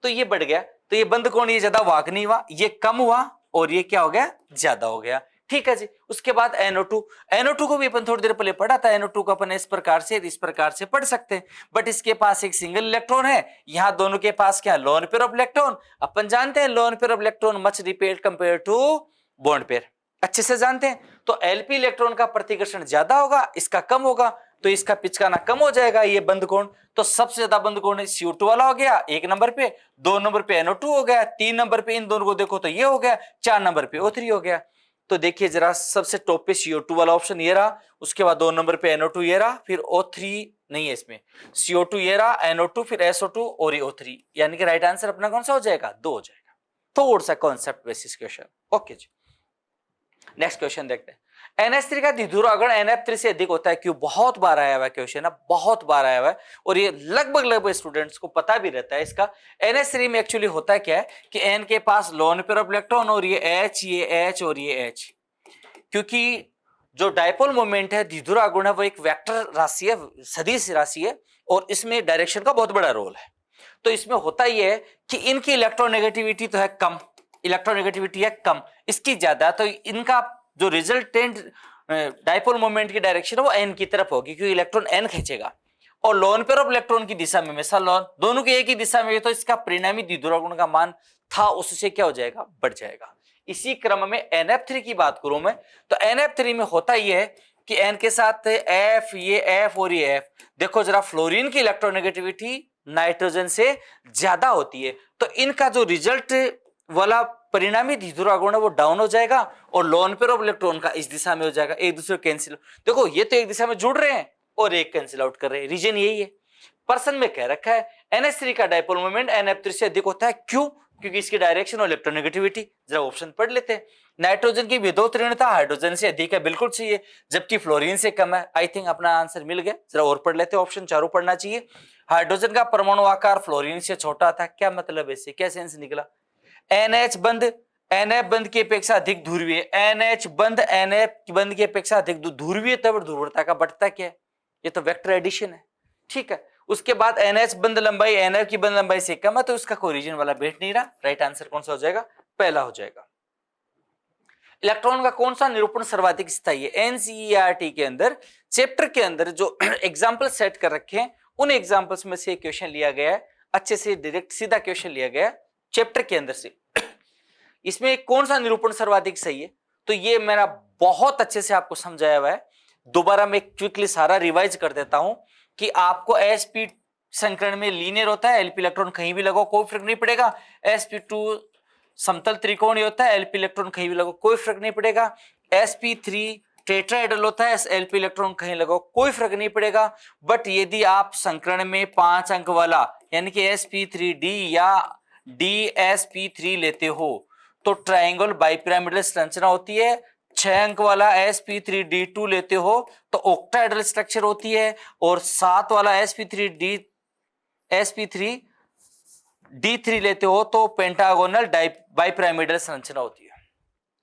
तो ये बढ़ गया, तो ये बंद कोण ये ज्यादा वाक नहीं हुआ, ये कम हुआ, और ये क्या हो गया, ज्यादा हो गया, ठीक है जी। उसके बाद NO2 को भी अपन थोड़ी देर पहले पढ़ा था। NO2 को अपन इस प्रकार से पढ़ सकते हैं, बट इसके पास एक सिंगल इलेक्ट्रॉन है, यहाँ दोनों के पास क्या, लोन पेयर ऑफ इलेक्ट्रॉन। अपन जानते हैं lone pair of electron much repelled compare to bond pair, अच्छे से जानते हैं। तो LP इलेक्ट्रॉन का प्रतिकर्षण ज्यादा होगा, इसका कम होगा, तो इसका पिचकाना कम हो जाएगा, ये बंद कोण। तो सबसे ज्यादा बंद कोण CO2 वाला हो गया 1 नंबर पे, 2 नंबर पे NO2 हो गया, 3 नंबर पे इन दोनों को देखो तो ये हो गया, 4 नंबर पे O3 हो गया। तो देखिए जरा, सबसे टॉप पे CO2 वाला ऑप्शन ये रहा, उसके बाद 2 नंबर पे NO2 ये रहा, फिर O3 नहीं है इसमें, CO2 ये रहा, NO2 फिर SO2 और ये O3, यानी कि राइट आंसर अपना कौन सा हो जाएगा, 2 हो जाएगा। थोड़ा सा कॉन्सेप्ट बेसिस क्वेश्चन, ओके जी। नेक्स्ट क्वेश्चन देखते हैं। NH3 का द्विध्रुव NF3 से अधिक होता है क्यों? बहुत बार आया हुआ है क्वेश्चन है, बहुत बार आया हुआ है, और ये लगभग स्टूडेंट्स को पता भी रहता है इसका। NH3 में एक्चुअली होता है क्या है कि N के पास लोन पेयर ऑफ इलेक्ट्रॉन, और ये H और ये H, क्योंकि जो डायपोल मोमेंट है, द्विध्रुव आघूर्ण है, वो एक वेक्टर राशि है, सदिश राशि है, और इसमें डायरेक्शन का बहुत बड़ा रोल है। तो इसमें होता यह है कि इनकी इलेक्ट्रोनेगेटिविटी तो है कम, इलेक्ट्रोनेगेटिविटी है कम, इसकी ज्यादा, तो इनका जो रिजल्टेंट डायपोल मोमेंट की डायरेक्शन है वो n की तरफ होगी, क्योंकि इलेक्ट्रॉन n खींचेगा, और लोन पेयर ऑफ इलेक्ट्रॉन की दिशा में हमेशा लोन, दोनों की एक ही दिशा में, तो इसका परिणामी द्विध्रुव गुण का मान था उससे क्या हो जाएगा, बढ़ जाएगा। इसी क्रम में NF3 की बात करूं मैं, तो NF3 में होता यह है कि n के साथ F, ये F और ये F, देखो जरा, फ्लोरीन की इलेक्ट्रोनेगेटिविटी नाइट्रोजन से ज्यादा होती है, तो इनका जो रिजल्ट वाला परिणामी द्विध्रुव गुण है वो डाउन हो जाएगा, और लोन पेयर ऑफ इलेक्ट्रॉन का इस दिशा में हो जाएगा, एक दूसरे कैंसिल। देखो ये तो एक दिशा में जुड़ रहे हैं और एक कैंसिल आउट कर रहे हैं, रीजन यही है। पर्सन में कह रखा है NH3 का डायपोल मोमेंट NF3 से अधिक होता है, क्यों? क्योंकि इसकी डायरेक्शन और इलेक्ट्रोनेगेटिविटी। जरा ऑप्शन पढ़ लेते हैं। नाइट्रोजन की विद्युत ऋणता हाइड्रोजन से अधिक है, बिल्कुल सही है, जबकि फ्लोरीन से कम है। आई थिंक अपना आंसर मिल गया। जरा और पढ़ लेते हैं, ऑप्शन चारों पढ़ना चाहिए। हाइड्रोजन का परमाणु आकार फ्लोरीन से छोटा था, क्या मतलब इससे, क्या सेंस निकला? NH बंद NF बंद की अपेक्षा अधिक ध्रुवीय, NH बंद NF बंद की अपेक्षा अधिक ध्रुवीय, तब ध्रुवता का बढ़ता क्या है, ये तो वेक्टर एडिशन है, ठीक है। उसके बाद NH बंद लंबाई NF की बंद लंबाई से कम है, तो उसका कोई रीजन वाला बैठ नहीं रहा, राइट आंसर कौन सा हो जाएगा, पहला हो जाएगा। इलेक्ट्रॉन का कौन सा निरूपण सर्वाधिक स्थायी है? NCERT के अंदर चैप्टर के अंदर जो एग्जाम्पल सेट कर रखे हैं, उन एग्जाम्पल्स में से क्वेश्चन लिया गया है, अच्छे से डायरेक्ट सीधा क्वेश्चन लिया गया है चैप्टर के अंदर से। इसमें कौन सा निरूपण सर्वाधिक सही है? तो ये मेरा बहुत अच्छे से आपको समझाया हुआ है, दोबारा मैं क्विकली सारा रिवाइज कर देता हूं कि आपको sp संकरण में लीनियर होता है, LP इलेक्ट्रॉन कहीं भी लगाओ कोई फर्क नहीं पड़ेगा। sp2 समतल त्रिकोणीय होता है, LP इलेक्ट्रॉन कहीं भी लगाओ कोई फर्क नहीं पड़ेगा। sp3 टेट्राहेड्रल होता है, LP इलेक्ट्रॉन कहीं लगाओ कोई फर्क नहीं पड़ेगा। बट यदि आप संकरण में 5 अंक वाला यानी कि sp3d या dsp3 लेते हो तो ट्रायंगल बाइपिरामिडल संरचना होती है। 6 अंक वाला sp3d2 लेते हो तो ऑक्टाहेड्रल स्ट्रक्चर होती है, और 7 वाला sp3d3 लेते हो तो पेंटागोनल बाइपिरामिडल संरचना होती है।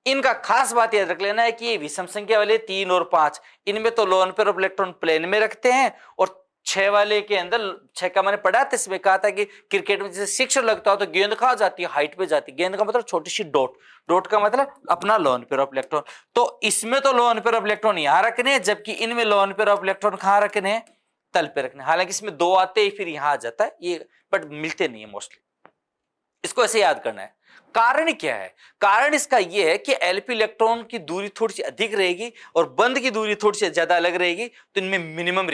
इनका खास बात याद रख लेना है कि ये विषम संख्या वाले 3 और 5, इनमें तो lone pair of electron plane में रखते हैं, और 6 वाले के अंदर 6 का मैंने पढ़ा था, इसमें कहा था कि क्रिकेट में जैसे 6 लगता हो तो गेंद कहाँ जाती है, हाइट पे जाती है। गेंद का मतलब छोटी सी डॉट, डॉट का मतलब अपना लोन पेयर ऑफ इलेक्ट्रॉन। तो इसमें तो लोन पेयर ऑफ इलेक्ट्रॉन यहां रखने हैं, जबकि इनमें लोन पेयर ऑफ इलेक्ट्रॉन कहां रखने हैं, तल पे रखने। हालांकि इसमें 2 आते ही फिर यहां आ जाता है ये, बट मिलते नहीं है मोस्टली। इसको ऐसे याद करना है। कारण क्या है, कारण इसका यह है कि एलपी इलेक्ट्रॉन की दूरी थोड़ी सी अधिक रहेगी और बंद की दूरी थोड़ी सी ज्यादा अलग रहेगी, तो इनमें मिनिमम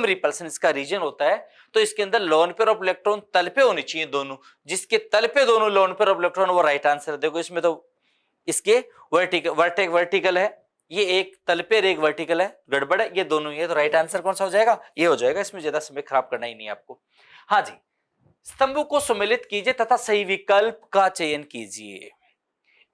रिपल्सन इसका रीजन होता है। तो इसके अंदर लोन पेयर ऑफ इलेक्ट्रॉन तल पे होनी चाहिए दोनों, जिसके तल पे दोनों लोन पेयर ऑफ इलेक्ट्रॉन, वो राइट आंसर। देखो इसमें तो इसके वर्टिकल है, ये एक तल पे एक वर्टिकल है, गड़बड़ है, ये दोनों ही है, तो राइट आंसर कौन सा हो जाएगा, ये हो जाएगा। इसमें ज्यादा समय खराब करना ही नहीं आपको। हाँ जी, स्तंभ को सम्मिलित कीजिए तथा सही विकल्प का चयन कीजिए।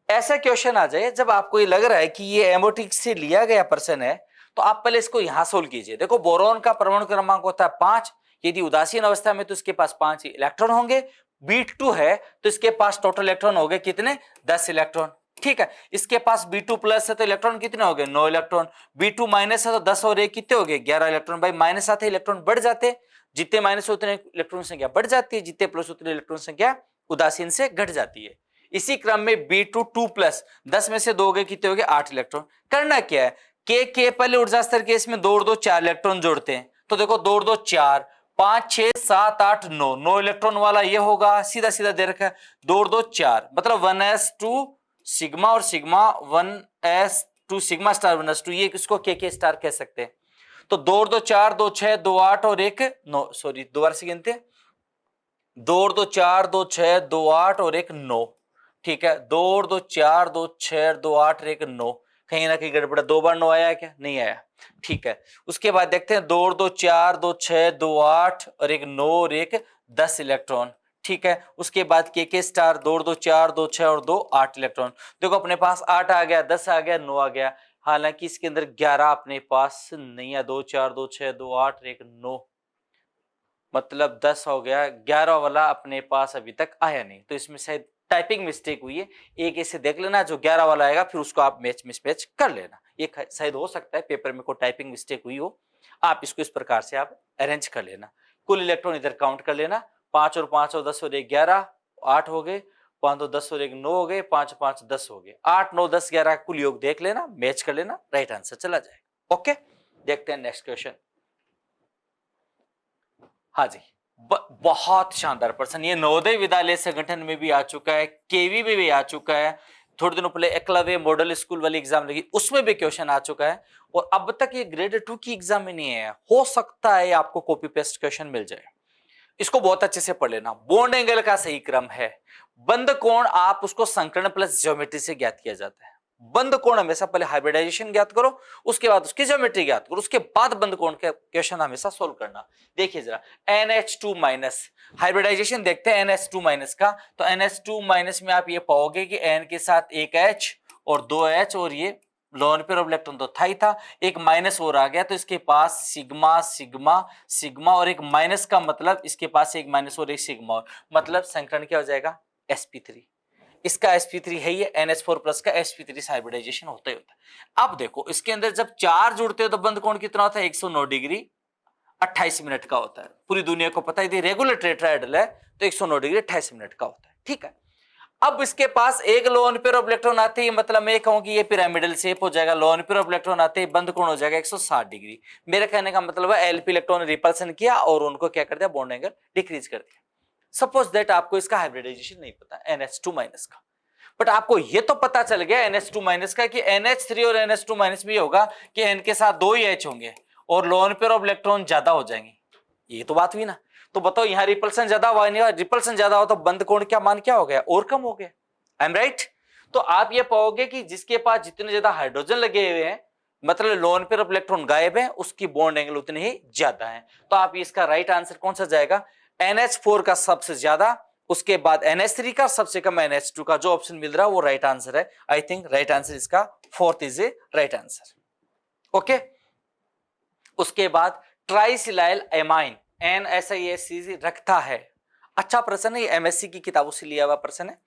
ऐसा क्वेश्चन आ जाए जब आपको ये लग रहा है कि ये एमओटिक से लिया गया प्रश्न है, तो आप पहले इसको यहां सोल्व कीजिए। देखो बोरोन का परमाणु क्रमांक होता है 5, यदि उदासीन अवस्था में तो इसके पास 5 इलेक्ट्रॉन होंगे। B2 है तो इसके पास टोटल इलेक्ट्रॉन हो गए कितने, 10 इलेक्ट्रॉन। ठीक है, इसके पास B2 प्लस है तो इलेक्ट्रॉन कितने हो गए, 9 इलेक्ट्रॉन। B2 माइनस है तो 10 और 1 कितने हो गए, 11 इलेक्ट्रॉन। भाई माइनस आते इलेक्ट्रॉन बढ़ जाते, जितने माइनस उतने इलेक्ट्रॉन संख्या बढ़ जाती है, जितने प्लस उतने इलेक्ट्रॉन संख्या उदासीन से घट जाती है। इसी क्रम में B2 2 प्लस 10 में से 2 गए कितने हो गए, 8 इलेक्ट्रॉन। करना क्या है, के पहले ऊर्जा स्तर के इसमें 2 और 2 4 इलेक्ट्रॉन जोड़ते हैं। तो देखो 2 और 2 4, 5 6 7 8 9, 9 इलेक्ट्रॉन वाला ये होगा, सीधा सीधा दे रखा है। 2 और 2 4, मतलब 1s2 सिग्मा और sigma 1s2 sigma star 1s2, ये किसको के स्टार कह सकते हैं। तो 2 और 2 4, 2 6, 2 8 और 1 9, सॉरी दोबारा से गिनते हैं, 2 और 2 4, 2 6, 2 8 और 1 9। ठीक है, 2 और 2 4, 2 6, 2 8 और 1 9। कहीं ना कहीं गड़बड़, 2 बार 9 आया क्या, नहीं आया। ठीक है, उसके बाद देखते हैं 2 और 2 4, 2 6, 2 8 और 1 9 और 1 10 इलेक्ट्रॉन। ठीक है, उसके बाद के स्टार 2 और 2 4, 2 6 और 2 8 इलेक्ट्रॉन। देखो अपने पास 8 आ गया, 10 आ गया, 9 आ गया। हालांकि इसके अंदर 11 अपने पास नहीं है, 2 4 2 6 2 8 और 1 9, मतलब 10 हो गया, 11 वाला अपने पास अभी तक आया नहीं। तो इसमें शायद टाइपिंग मिस्टेक हुई है। एक ऐसे देख लेना, जो 11 वाला आएगा फिर उसको आप मैच मिसमैच कर लेना। ये शायद हो सकता है पेपर में कोई टाइपिंग मिस्टेक हुई हो, आप इसको इस प्रकार से आप अरेंज कर लेना। कुल इलेक्ट्रॉन इधर काउंट कर लेना, 5 और 5 और 10 और 1 11, 8 हो गए, 5 और 10 और 1 9 हो गए, 5 5 10 हो गए, 8 9 10 11 कुल योग देख लेना, मैच कर लेना, राइट आंसर चला जाएगा। ओके, देखते हैं नेक्स्ट क्वेश्चन। हाँ जी, बहुत शानदार प्रश्न, ये नवोदय विद्यालय संगठन में भी आ चुका है, केवी में भी आ चुका है। थोड़े दिनों पहले एकलव्य मॉडल स्कूल वाली एग्जाम लगी, उसमें भी क्वेश्चन आ चुका है। और अब तक ये ग्रेड 2 की एग्जाम में नहीं है, हो सकता है आपको कॉपी पेस्ट क्वेश्चन मिल जाए। इसको बहुत अच्छे से पढ़ लेना। बॉन्ड एंगल का सही क्रम है, बंद कोण आप उसको संकर्ण प्लस ज्योमेट्री से ज्ञात किया जाता है। बंद कोण हमेशा पहले हाइब्रिडाइजेशन ज्ञात करो, उसके बाद उसकी ज्योमेट्री ज्ञात करो, उसके बाद बंद कोण के क्वेश्चन हमेशा सोल्व करना। देखिए जरा NH2 माइनस, हाइब्रिडाइजेशन देखते हैं NH2 माइनस का। तो NH2 माइनस में आप ये पाओगे कि N के साथ एक H और 2 H, और ये लोन पेयर ऑफ इलेक्ट्रॉन तो था ही था, एक माइनस और आ गया, तो इसके पास सिग्मा सिग्मा सिग्मा और एक माइनस का मतलब इसके पास एक माइनस और एक सिग्मा, और मतलब संकरण क्या हो जाएगा, sp3। इसका sp3 है, ये NH4 प्लस का sp3 हाइब्रिडाइजेशन होता ही होता है। अब देखो इसके अंदर जब 4 जुड़ते हो तो बंद कोण कितना होता है, 109 डिग्री 28 मिनट का होता है। पूरी दुनिया को पता है, रेगुलर टेट्राहेड्रल है तो 109 डिग्री 28 मिनट का होता है। ठीक है, अब इसके पास एक लोन पेयर ऑफ इलेक्ट्रॉन आते ही, मतलब मैं कहूं कि ये पिरामिडल शेप हो जाएगा, लोन पेयर ऑफ इलेक्ट्रॉन आते ही बंद कोण हो जाएगा 160 डिग्री। मेरे कहने का मतलब है एलपी इलेक्ट्रॉन रिपल्सन किया और उनको क्या कर दिया, बॉन्ड एंगल डिक्रीज कर दिया। सपोज दैट आपको इसका हाइब्रिडाइजेशन नहीं पता NH2 माइनस का, बट आपको ये तो पता चल गया NH2 माइनस का कि NH3 और NH2 माइनस में होगा कि N के साथ 2 ही H होंगे और लोन पेयर ऑफ इलेक्ट्रॉन ज्यादा हो जाएंगे। ये तो बात हुई ना। तो बताओ यहाँ रिपल्सन ज्यादा हुआ नहीं हुआ, रिपल्सन ज्यादा हो तो बंद कोण क्या मान क्या हो गया, और कम हो गया। I am right. तो आप ये पाओगे कि जिसके पास जितने ज्यादा हाइड्रोजन लगे हुए हैं, मतलब लोन पेयर ऑफ इलेक्ट्रॉन गायब है, उसकी बॉन्ड एंगल उतने ही ज्यादा है। तो आप इसका राइट आंसर कौन सा जाएगा, NH4 का सबसे ज्यादा, उसके बाद NH3 का, सबसे कम NH2 का। जो ऑप्शन मिल रहा है वो राइट आंसर है। आई थिंक राइट आंसर इसका 4th is a right answer. Okay, उसके बाद ट्राइसिलाइल एमाइन NSAIC रखता है। अच्छा प्रश्न है, ये MSc की किताबों से लिया हुआ प्रश्न है।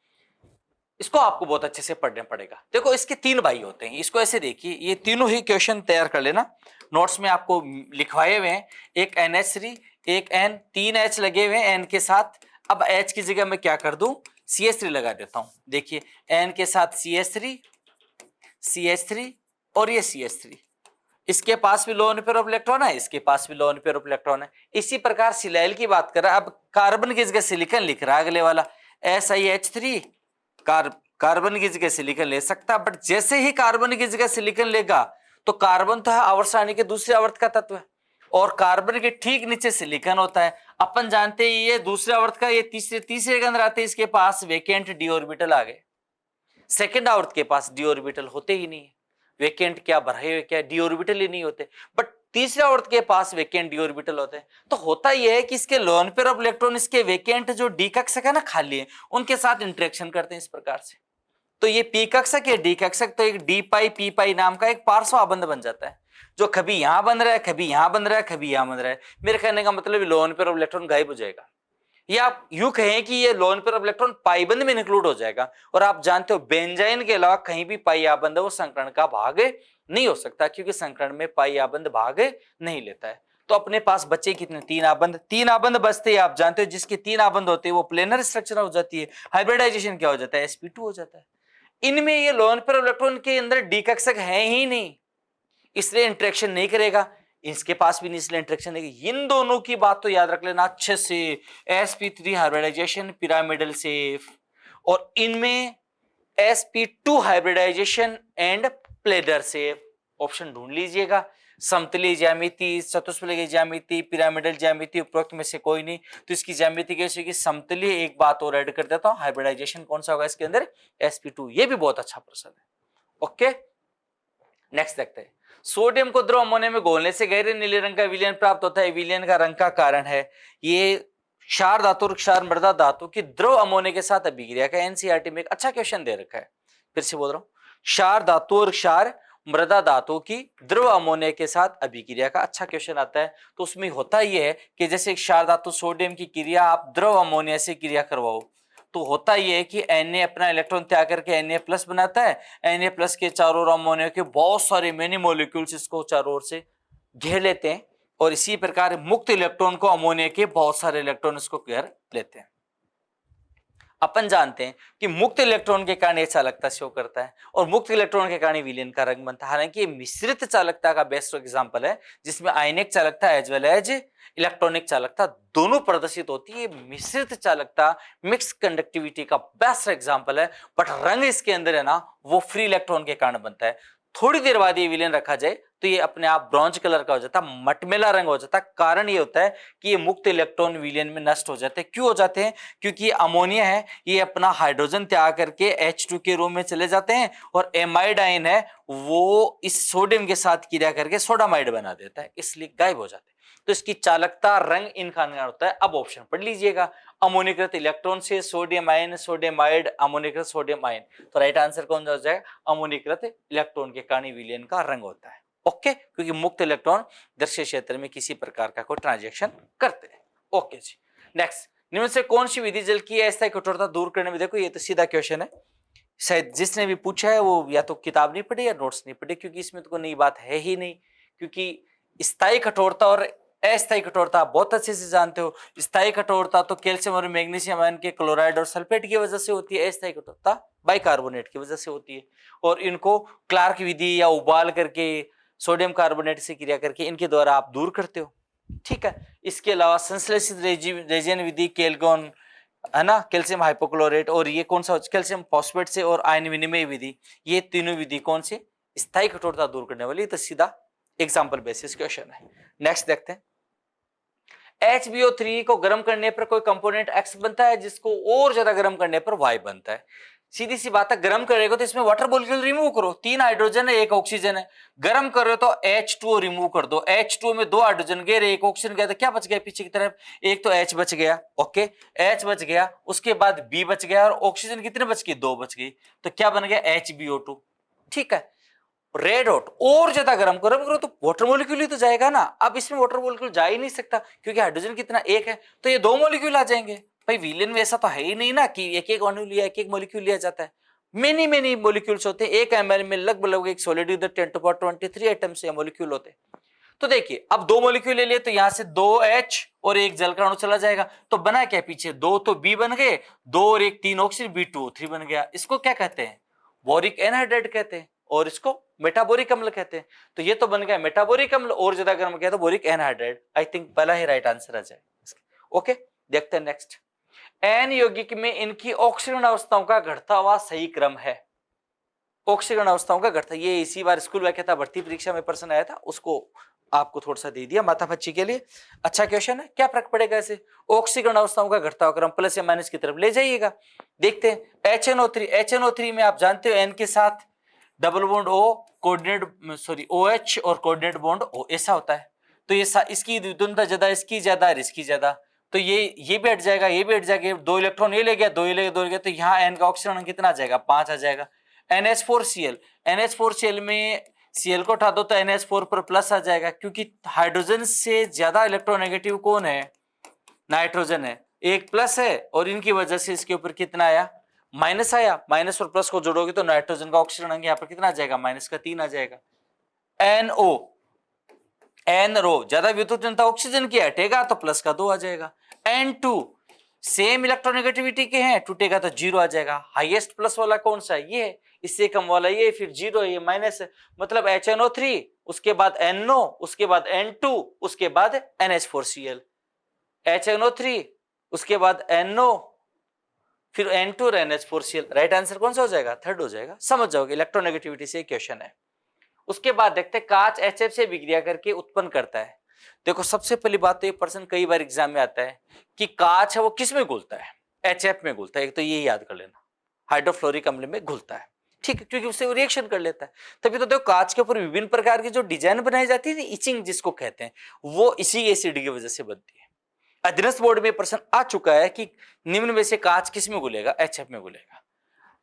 इसको आपको बहुत अच्छे से पढ़ना पड़ेगा। देखो इसके 3 भाई होते हैं, इसको ऐसे देखिए, ये तीनों ही क्वेश्चन तैयार कर लेना, नोट्स में आपको लिखवाए हुए हैं। एक NH3, एक N, 3 H लगे हुए हैं N के साथ। अब H की जगह मैं क्या कर दूं, CH3 लगा देता हूं। देखिए N के साथ CH3, CH3 और ये CH3, इसके पास भी लोन पेयर ऑफ इलेक्ट्रॉन है, इसके पास भी लोन पेयर ऑफ इलेक्ट्रॉन है। इसी प्रकार सिलाइल की बात कर रहा है, अब कार्बन की जगह सिलिकॉन लिख रहा है अगले वाला SiH3, कार्बन की जगह सिलिकॉन ले सकता, बट जैसे ही कार्बन की जगह सिलिकॉन लेगा तो कार्बन तो है आवर्त सारणी के दूसरे आवर्त का तत्व है, और कार्बन के ठीक नीचे सिलिकॉन होता है। अपन जानते हैं ये दूसरे आवर्त का, ये तीसरे के अंदर आते हैं, इसके पास वेकेंट डी ऑर्बिटल आ गए। सेकेंड आवर्त के पास डी ऑर्बिटल होते ही नहीं है, वेकेंट क्या भरे हुए क्या डी ऑर्बिटल ही नहीं होते, बट तीसरे आवर्त के पास वेकेंट डी ऑर्बिटल होते हैं। तो होता यह है कि इसके लोन पेयर ऑफ इलेक्ट्रॉन इसके वेकेंट जो डी कक्षक है ना खाली है, उनके साथ इंटरेक्शन करते हैं इस प्रकार से। तो ये पी कक्षक या डी कक्षक, तो एक डी पाई पी पाई नाम का एक पार्श्व आबंध बन जाता है, जो कभी यहां बन रहा है, कभी यहां बन रहा है, कभी यहां बन रहा है। मेरे कहने का मतलब लोन पेयर ऑफ इलेक्ट्रॉन गायब हो जाएगा, या आप यूं कहें कि ये लोन पेयर ऑफ इलेक्ट्रॉन पाईबंध में इंक्लूड हो जाएगा। और आप जानते हो बेंजाइन के अलावा कहीं भी पाई आबंध वो संकरण का भाग नहीं हो सकता, क्योंकि संकरण में पाई आबंध भाग नहीं लेता है। तो अपने पास बचे कितने, 3 आबंध, 3 आबंध बचते हैं। आप जानते हो जिसके 3 आबंध होते हैं वो प्लेनर स्ट्रक्चर हो जाती है, हाइब्रिडाइजेशन क्या हो जाता है, sp2 हो जाता है। इनमें ये लोन पेयर ऑफ इलेक्ट्रॉन के अंदर डी कक्षक है ही नहीं, इसलिए इंटरेक्शन नहीं करेगा, इसके पास भी नहीं इसलिए इंटरेक्शन नहीं। इन दोनों की बात तो याद रख लेना अच्छे से, sp3 हाइब्रिडाइजेशन पिरामिडल सेफ, और इनमें sp2 hybridization and planar shape. Option ढूंढ लीजिएगा, समतलीय ज्यामिति, चतुष्फलकीय ज्यामिति, पिरामिडल ज्यामिति, उपरोक्त में से कोई नहीं। तो इसकी ज्यामिति कैसे होगी, समतलीय। एक बात और ऐड कर देता हूं, हाइब्रिडाइजेशन कौन सा होगा इसके अंदर, sp2। ये भी बहुत अच्छा प्रश्न है। ओके, नेक्स्ट देखते हैं। सोडियम को द्रव अमोनिया में घोलने से गहरे नीले रंग का विलयन प्राप्त होता है। विलयन का रंग का कारण है ये क्षार धातु और क्षार मृदा धातु की द्रव अमोनिया के साथ अभिक्रिया का एनसीईआरटी में एक अच्छा क्वेश्चन दे रखा है। फिर से बोल रहा हूं, क्षार धातु और क्षार मृदा धातु की द्रव अमोनिया के साथ अभिक्रिया का अच्छा क्वेश्चन आता है। तो उसमें होता यह है कि जैसे क्षार धातु सोडियम की क्रिया आप द्रव अमोनिया से क्रिया करवाओ, तो होता यह है कि Na अपना इलेक्ट्रॉन त्याग करके Na+ बनाता है, Na+ के चारों ओर अमोनिया के बहुत सारे मेनी मॉलिक्यूल्स इसको चारों ओर से घेर लेते हैं, और इसी प्रकार मुक्त इलेक्ट्रॉन को अमोनिया के बहुत सारे इलेक्ट्रॉन इसको घेर लेते हैं। अपन जानते हैं कि मुक्त इलेक्ट्रॉन के कारण यह चालकता शो करता है, और मुक्त इलेक्ट्रॉन के कारण विलयन का रंग बनता है। हालांकि ये मिश्रित चालकता का बेस्ट एग्जांपल है, जिसमें आयनिक चालकता एज वेल एज इलेक्ट्रॉनिक चालकता दोनों प्रदर्शित होती है। मिश्रित चालकता, मिक्स कंडक्टिविटी का बेस्ट एग्जांपल है, बट रंग इसके अंदर है ना वो फ्री इलेक्ट्रॉन के कारण बनता है। थोड़ी देर बाद ये विलयन रखा जाए तो ये अपने आप ब्रॉन्ज कलर का हो जाता है, मटमेला रंग हो जाता है। कारण ये होता है कि ये मुक्त इलेक्ट्रॉन विलयन में नष्ट हो जाते हैं। क्यों हो जाते हैं, क्योंकि अमोनिया है ये अपना हाइड्रोजन त्याग करके H2 के रूप में चले जाते हैं, और एमाइड आयन है वो इस सोडियम के साथ क्रिया करके सोडामाइड बना देता है, इसलिए गायब हो जाते हैं। तो इसकी चालकता रंग इन कारण होता है। अब ऑप्शन पढ़ लीजिएगा, अमोनिकृत इलेक्ट्रॉन से सोडियम आयन, सोडियमाइड, अमोनिकृत सोडियम आयन। तो राइट आंसर कौन सा हो जाएगा, अमोनिकृत इलेक्ट्रॉन के कारण विलयन का रंग होता है। ओके, क्योंकि मुक्त इलेक्ट्रॉन दृश्य क्षेत्र में किसी प्रकार का कोई ट्रांजैक्शन करते हैं। ओके जी, नेक्स्ट, निम्न से कौन सी विधि जल की अस्थायी कठोरता दूर करने में, देखो ये तो सीधा क्वेश्चन है, शायद जिसने भी पूछा है वो या तो किताब नहीं पढ़ी या नोट्स नहीं पढ़ी, क्योंकि इसमें तो कोई नई बात है ही नहीं। क्योंकि स्थायी कठोरता और अस्थायी कठोरता आप बहुत अच्छे से जानते हो। स्थायी कठोरता तो कैल्शियम और मैग्नीशियम आयन के क्लोराइड और सल्फेट की वजह से होती है, अस्थायी कठोरता बाइकार्बोनेट की वजह से होती है, और इनको क्लार्क विधि या उबाल करके सोडियम कार्बोनेट से क्रिया करके इनके द्वारा आप दूर करते हो। ठीक है, इसके अलावा संश्लेषित रेजिन विधि, कैल्गोन है ना, कैल्शियम हाइपोक्लोरेट, और ये कौन सा कैल्शियम फॉस्फेट से, और आयन विनिमय विधि, ये तीनों विधि कौन सी स्थायी कठोरता दूर करने वाली। तो सीधा एग्जाम्पल बेसिस क्वेश्चन है। नेक्स्ट देखते हैं, HbO3 को गर्म करने पर कोई कंपोनेंट X बनता है, जिसको और ज्यादा गर्म करने पर Y बनता है। सीधी सी बात है, गर्म करेगा तो इसमें वाटर मॉलिक्यूल रिमूव करो, 3 हाइड्रोजन है 1 ऑक्सीजन है। गर्म कर रहे हो तो H2O रिमूव कर दो, H2O में 2 हाइड्रोजन गए 1 ऑक्सीजन गया, तो क्या बच गया पीछे की तरफ, एक तो H बच गया। ओके, H बच गया, उसके बाद B बच गया, और ऑक्सीजन कितने बच गई, 2 बच गई। तो क्या बन गया, HbO2। ठीक है, रेड हॉट और ज्यादा गर्म करो तो वाटर मॉलिक्यूल ही तो जाएगा ना। अब इसमें वाटर मॉलिक्यूल जा ही नहीं सकता, क्योंकि हाइड्रोजन कितना, 1 है, तो ये 2 मॉलिक्यूल आ जाएंगे। भाई विलयन में ऐसा तो है ही नहीं ना कि एक एक अणु लिया, एक एक मॉलिक्यूल लिया जाता है। मेनी मोलिक्यूल्स होते हैं। 1 ml में लगभग एक सॉलिड इधर 10⁻23 एटम्स या मोलिक्यूल होते हैं। तो देखिए अब 2 मोलिक्यूल ले लिए तो यहां से 2H और एक जल का अणु चला जाएगा, तो बना क्या पीछे 2 तो B बन गए, 2 और 1 3 ऑक्सीजन B2O3 बन गया। इसको क्या कहते हैं? बोरिक एनहाइड्राइड कहते हैं, और इसको मेटाबोरिक अम्ल कहते हैं। तो ये तो बन गया मेटाबोरिक अम्ल, और ज्यादा गर्म किया तो बोरिक एनहाइड्राइड। आई थिंक पहला ही राइट आंसर आ जाए। ओके, देखते हैं नेक्स्ट। एन यौगिक में इनकी ऑक्सीकरण अवस्थाओं का घटता हुआ सही क्रम है। ऑक्सीकरण अवस्थाओं का घटता, ये इसी बार स्कूल व्याख्याता भर्ती परीक्षा में प्रश्न आया था, उसको आपको थोड़ा सा दे दिया माता बच्ची के लिए। अच्छा क्वेश्चन है, क्या फर्क पड़ेगा ऐसे? ऑक्सीकरण अवस्थाओं का घटता हुआ क्रम प्लस या माइनस की तरफ ले जाइएगा। देखते हैं HNO3 में आप जानते हो एन के साथ double bond O coordinate sorry OH और कोऑर्डिनेट बॉन्ड O ऐसा होता है। तो ये इसकी द्विगुणता ज्यादा, इसकी ज्यादा और इसकी ज्यादा, तो ये भी हट जाएगा, ये भी हट जाएगा। 2 इलेक्ट्रॉन ये ले गया, 2 ये ले गया, 2 ले गया, तो यहाँ एन का ऑक्सीकरण कितना आ जाएगा? 5 आ जाएगा। NH4Cl में Cl को उठा दो तो NH4 पर प्लस आ जाएगा, क्योंकि हाइड्रोजन से ज्यादा इलेक्ट्रोनेगेटिव कौन है? नाइट्रोजन है। एक प्लस है और इनकी वजह से इसके ऊपर कितना आया? माइनस आया। माइनस और प्लस को जोड़ोगे तो नाइट्रोजन का ऑक्सीकरण यहाँ पर कितना आ जाएगा? माइनस का 3 आ जाएगा। NO ज्यादा विद्युत ऑक्सीजन की हटेगा तो प्लस का 2 आ जाएगा। N2 सेम इलेक्ट्रोनेगेटिविटी के हैं, टूटेगा तो 0 आ जाएगा। हाईएस्ट प्लस वाला कौन सा है? ये है। इससे कम वाला ये, फिर 0 है, ये माइनस है। मतलब HNO3 उसके बाद NO उसके बाद N2 उसके बाद NH4Cl, HNO3 उसके बाद NO फिर N2 और NH4Cl। राइट आंसर कौन सा हो जाएगा? थर्ड हो जाएगा। समझ जाओगे, इलेक्ट्रोनेगेटिविटी से क्वेश्चन है। उसके बाद देखते हैं कांच HF से विक्रिया करके उत्पन्न करता है। देखो सबसे पहली बात तो ये प्रश्न कई बार एग्जाम में आता है कि कांच है वो किस में घुलता है? HF में घुलता है। एक तो ये याद कर लेना, हाइड्रोफ्लोरिक अम्ल में घुलता है, ठीक है, क्योंकि उससे वो रिएक्शन कर लेता है। तभी तो देखो कांच के ऊपर विभिन्न प्रकार की जो डिजाइन बनाई जाती है, इचिंग जिसको कहते हैं, वो इसी एसिड की वजह से बनती है। अधीनस्थ बोर्ड में प्रश्न आ चुका है कि निम्न में से कांच किस में घुलेगा? HF में घुलेगा।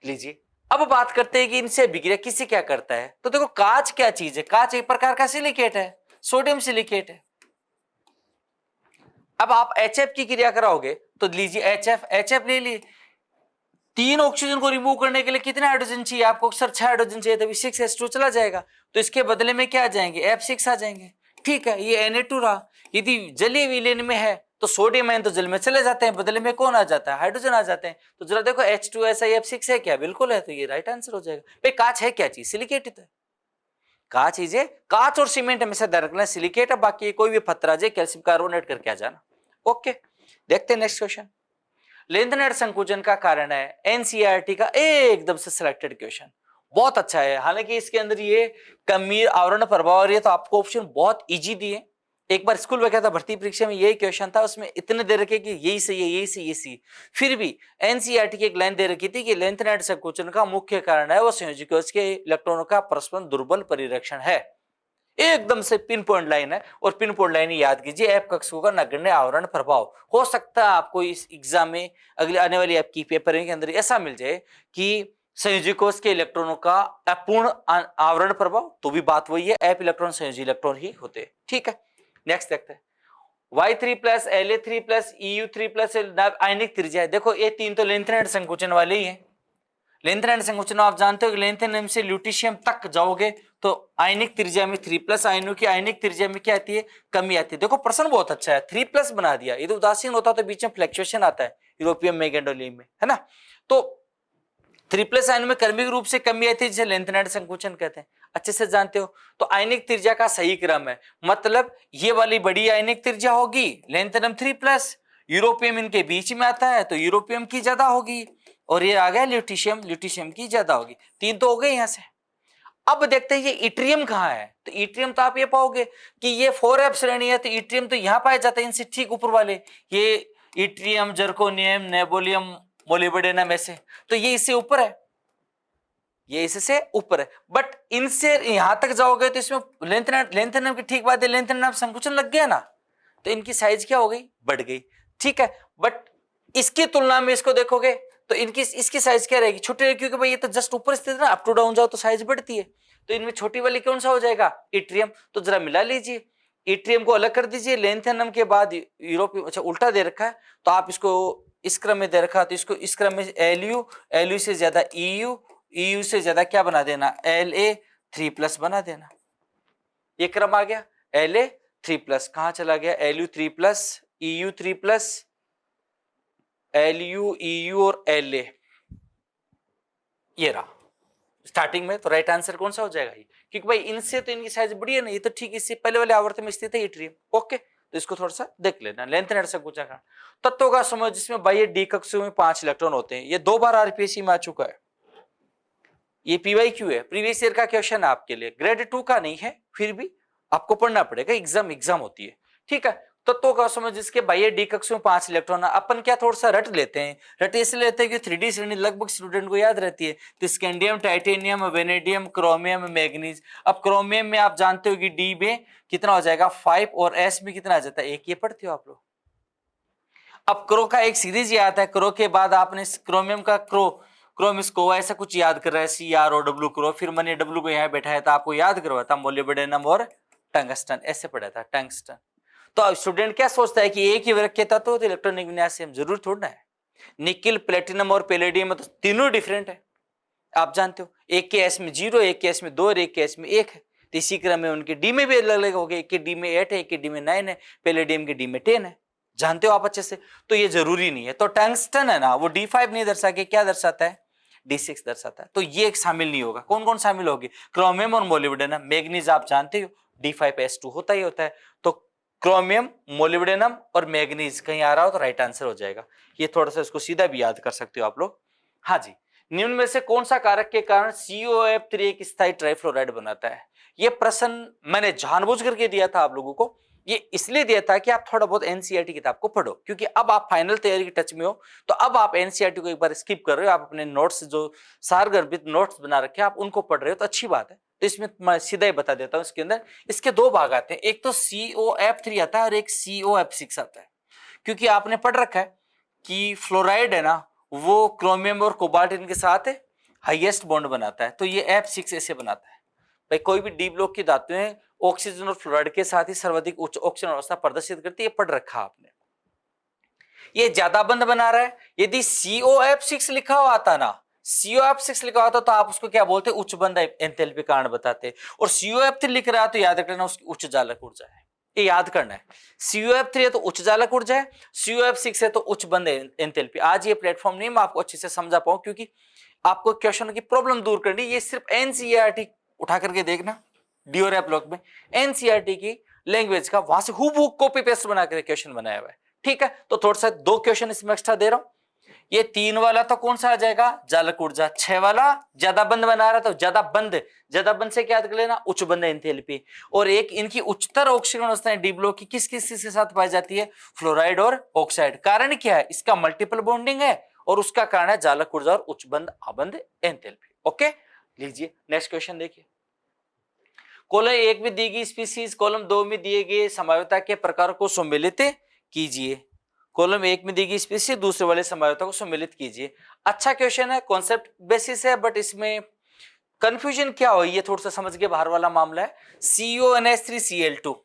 लीजिए अब बात करते हैं कि इनसे विक्रिया किससे क्या करता है। तो देखो कांच क्या चीज है? कांच एक प्रकार का सिलिकेट है, सोडियम सिलिकेट है। अब आप HF की क्रिया कराओगे तो लीजिए HF ले ली। 3 ऑक्सीजन को रिमूव करने के लिए कितने हाइड्रोजन चाहिए आपको? सर 6 हाइड्रोजन चाहिए, तभी 6s2 चला जाएगा। तो इसके बदले में क्या आ जाएंगे? F6 आ जाएंगे। ठीक है, ये Na2 रहा। यदि जलीय विलयन में है तो सोडियम आयन तो जल में चले जाते हैं, बदले में कौन आ जाता है? हाइड्रोजन आ जाते हैं। तो जरा देखो H2SiF6 है क्या? बिल्कुल है, तो ये राइट आंसर हो जाएगा। भाई कांच है क्या चीज? सिलिकेट ही तो है। कांच चीज है, कांच और सीमेंट हमेशा ध्यान रखना, सिलिकेट है, बाकी कोई भी पत्थर जाए कैल्शियम कार्बोनेट करके आ जाना। ओके, देखते हैं नेक्स्ट क्वेश्चन। लेंथेनाइड संकुचन का कारण है एनसीईआरटी का एकदम से सिलेक्टेड क्वेश्चन, बहुत अच्छा है। हालांकि इसके अंदर ये कमीर आवरण प्रभाव और ये तो आपको ऑप्शन बहुत इजी दिए। एक बार स्कूल में क्या था भर्ती परीक्षा में यही क्वेश्चन था, उसमें इतने दे रखे कि यही सही है, यही सही, यही सही। फिर भी एनसीईआरटी की एक लाइन दे रखी थी कि लेंथेनाइड संकुचन का मुख्य कारण है वो संयोजी कोश के इलेक्ट्रॉनों का परस्पर दुर्बल परिरक्षण है। एकदम से पिन पॉइंट लाइन है, और पिन पॉइंट लाइन याद कीजिए, एफ कक्षकों का नगण्य आवरण प्रभाव। हो सकता है आपको इस एग्जाम में अगले आने वाली आपकी पेपर के अंदर ऐसा मिल जाए कि संयोजी कोश के इलेक्ट्रॉनों का अपूर्ण आवरण प्रभाव, तो भी बात वही है, एफ इलेक्ट्रॉन संयोजी इलेक्ट्रॉन ही होते हैं। ठीक है, नेक्स्ट देखते हैं। Y3 plus La3 plus EU3 plus आयनिक त्रिज्या है। देखो ये 3 तो लेंथेनाइड संकुचन वाले ही है। लेंथेनाइड संकुचन आप जानते हो कि लेंथेनियम से ल्यूटिशियम तक जाओगे तो आयनिक त्रिज्या में 3+ आयनों की आयनिक त्रिज्या में क्या आती है? कमी आती है। देखो प्रश्न बहुत अच्छा है, 3+ बना दिया। ये तो उदासीन होता तो बीच में फ्लक्चुएशन आता है यूरोपियम में, गैंडोलियम में, है ना। तो 3+ आयनों में क्रमिक रूप से कमी आती है, जिसे लेंथेनाइड संकुचन कहते हैं। अच्छे से जानते हो। तो आयनिक त्रिज्या का सही क्रम है, मतलब ये वाली बड़ी आयनिक त्रिज्या होगी लेंथेनियम 3+, यूरोपियम इनके बीच में आता है तो यूरोपियम की ज्यादा होगी, और ये आ गया ल्यूटिशियम की ज्यादा होगी। 3 तो हो गए यहां से। अब देखते हैं ये इट्रियम कहाँ है। तो इट्रियम तो आप ये पाओगे कि ये 4f श्रेणी है, तो इट्रियम तो यहाँ पाया जाता है इनसे ठीक ऊपर वाले, ये इट्रियम, जर्कोनियम, नेबोलियम, मोलिब्डेनम ऐसे, तो ये इससे ऊपर है, ये इससे ऊपर है। बट इनसे यहां तक जाओगे तो इसमें लेंथेनियम की ठीक बात है, लेंथेनियम संकुचन लग गया ना, तो इनकी साइज क्या हो गई? बढ़ गई। ठीक है, बट इसकी तुलना में इसको देखोगे तो इसकी साइज क्या रहेगी? छोटी रहेगी, क्योंकि भाई ये तो जस्ट ऊपर स्थित है ना, अप टू डाउन जाओ तो साइज बढ़ती है। तो इनमें छोटी वाली कौन सा हो जाएगा? इट्रियम। तो जरा मिला लीजिए, इट्रियम को अलग कर दीजिए, लेंथेनियम के बाद यूरोपियम, अच्छा उल्टा दे रखा है तो आप इसको इस क्रम में दे रखा, तो इसको इस क्रम में Lu से ज्यादा Eu, EU से ज्यादा क्या बना देना, La3+ बना देना। ये क्रम आ गया, La3+, कहां चला गया, Lu3+, EU3+, Lu, EU और La, ये रहा स्टार्टिंग में। तो राइट आंसर कौन सा हो जाएगा ये, क्योंकि भाई इनसे तो इनकी साइज बड़ी है ना, ये तो ठीक इससे पहले वाले आवर्त में स्थित है ट्रियम। ओके, तो इसको थोड़ा सा देख लेना। लेंथ नेट से पूछा गया तत्वों का समूह जिसमें बाह्य डी कक्षों में 5 इलेक्ट्रॉन होते हैं। ये 2 बार आरपीएससी में आ चुका है। ये पीवाईक्यू है, प्रीवियस ईयर का क्वेश्चन है आपके लिए, ग्रेड 2 का नहीं है, फिर भी आपको पढ़ना पड़ेगा, एग्जाम होती है। ठीक है, तत्वों का समूह जिसके बाह्य डी कक्षों में 5 इलेक्ट्रॉन। अपन क्या थोड़ा सा रट लेते हैं, रट इसलिए लेते हैं कि 3D श्रेणी लगभग स्टूडेंट को याद रहती है। तो scandium, titanium, vanadium, chromium, manganese. अब क्रोमियम में आप जानते हो कि डी में कितना हो जाएगा 5 और एस में कितना आ जाता है 1, ये पढ़ते हो आप लोग। अब क्रो का एक सीरीज याद है, क्रो के बाद आपने क्रोमियम का क्रोमिस्को ऐसा कुछ याद कर रहा है, CrOW क्रो, फिर मैंने W को यहाँ बैठाया था, आपको याद करवाता मोलिब्डेनम और टंगस्टन, ऐसे पढ़ा था टंगस्टन। तो अब स्टूडेंट क्या सोचता है कि एक ही वर्ग के तत्व तो इलेक्ट्रॉनिक विन्यास सेम, जरूर थोड़ा है। निकिल, प्लेटिनम और पैलेडियम में तो तीनों डिफरेंट है, आप जानते हो। एक के एस में 0, एक के एस में 2 और एक के एस में 1 है। तो इसी क्रम में उनके डी में भी अलग अलग हो गए, एक के डी में 8 है, एक के डी में 9 है, पैलेडियम के डी में 10 है, जानते हो आप अच्छे से। तो ये जरूरी नहीं है। तो टंगस्टन है ना, वो D5 नहीं दर्शा के क्या दर्शाता है, D6 दर्शाता है। तो ये एक शामिल नहीं होगा। कौन कौन शामिल होगी, क्रोमियम और मोलिब्डेनम। मैग्नीज आप जानते हो D5S2 होता ही होता है। तो क्रोमियम, मोलिब्डेनम और मैग्नीज कहीं आ रहा हो तो राइट आंसर हो जाएगा। ये थोड़ा सा इसको सीधा भी याद कर सकते हो आप लोग। हाँ जी, निम्न में से कौन सा कारक के कारण COF3 एक स्थायी ट्राइफ्लोराइड बनाता है। ये प्रश्न मैंने जानबूझ करके दिया था आप लोगों को, ये इसलिए दिया था कि आप थोड़ा बहुत एनसीईआरटी किताब को पढ़ो, क्योंकि अब आप फाइनल तैयारी के टच में हो। तो अब आप एनसीईआरटी को एक बार स्किप कर रहे हो, आप अपने नोट्स जो सारगर्भित नोट्स बना रखे आप उनको पढ़ रहे हो, तो अच्छी बात है। तो इसमें मैं सीधा ही बता देता हूं, इसके अंदर इसके 2 भाग आते हैं, एक तो COF3 आता है और एक COF6 आता है। क्योंकि आपने पढ़ रखा है कि फ्लोराइड है ना, वो क्रोमियम और कोबाल्ट इनके साथ हाईएस्ट बॉन्ड बनाता है, तो ये F6 ऐसे बनाता है। भाई कोई भी डी ब्लॉक की धातुएं ऑक्सीजन और फ्लोराइड के साथ ही सर्वाधिक उच्च ऑक्सीजन अवस्था प्रदर्शित करती है, पढ़ रखा आपने। ये ज्यादा बंद बना रहा है। यदि COF6 लिखा हुआ आता ना, COF6 लिखा होता तो आप उसको क्या बोलते, उच्च बंद एंथैल्पी कारण बताते। और COF3 लिख रहा है तो याद रखना उसकी उच्च जालक ऊर्जा है, ये याद करना है। COF3 है तो उच्च जालक ऊर्जा है, COF6 है तो उच्च बंद एंथैल्पी। आज ये प्लेटफॉर्म नहीं मैं आपको अच्छे से समझा पाऊं, क्योंकि आपको क्वेश्चन की प्रॉब्लम दूर करनी। ये सिर्फ एनसीईआरटी उठा करके देखना, डी और एफ ब्लॉक में एनसीईआरटी की लैंग्वेज का वहां से हूबहू कॉपी पेस्ट बना कर क्वेश्चन बनाया हुआ है। ठीक है, तो थोड़ा सा 2 क्वेश्चन इसमें एक्स्ट्रा दे रहा हूं। ये 3 वाला तो कौन सा आ जाएगा, जालक ऊर्जा। 6 वाला ज्यादा बंद बना रहा तो ज्यादा बंद से क्या याद कर लेना, उच्च बंद एंथैल्पी। और एक इनकी उच्चतर ऑक्सीजन अवस्थाएं डी ब्लॉक की किस किस के साथ पाई जाती है, फ्लोराइड और ऑक्साइड। कारण क्या है, इसका मल्टीपल बॉन्डिंग है और उसका कारण है जालक ऊर्जा और उच्च बंद आबंद एंथैल्पी। ओके, लीजिए नेक्स्ट क्वेश्चन देखिए। कॉलम 1 में दी गई स्पीसीज कॉलम 2 में दिए गए समझौता के प्रकार को सम्मिलित कीजिए। कॉलम 1 में दी गई स्पीसीज, दूसरे वाले समझौता को सम्मिलित कीजिए। अच्छा क्वेश्चन है, कॉन्सेप्ट बेसिस है, बट इसमें कंफ्यूजन क्या हो, ये थोड़ा सा समझ के बाहर वाला मामला है। CONH3Cl2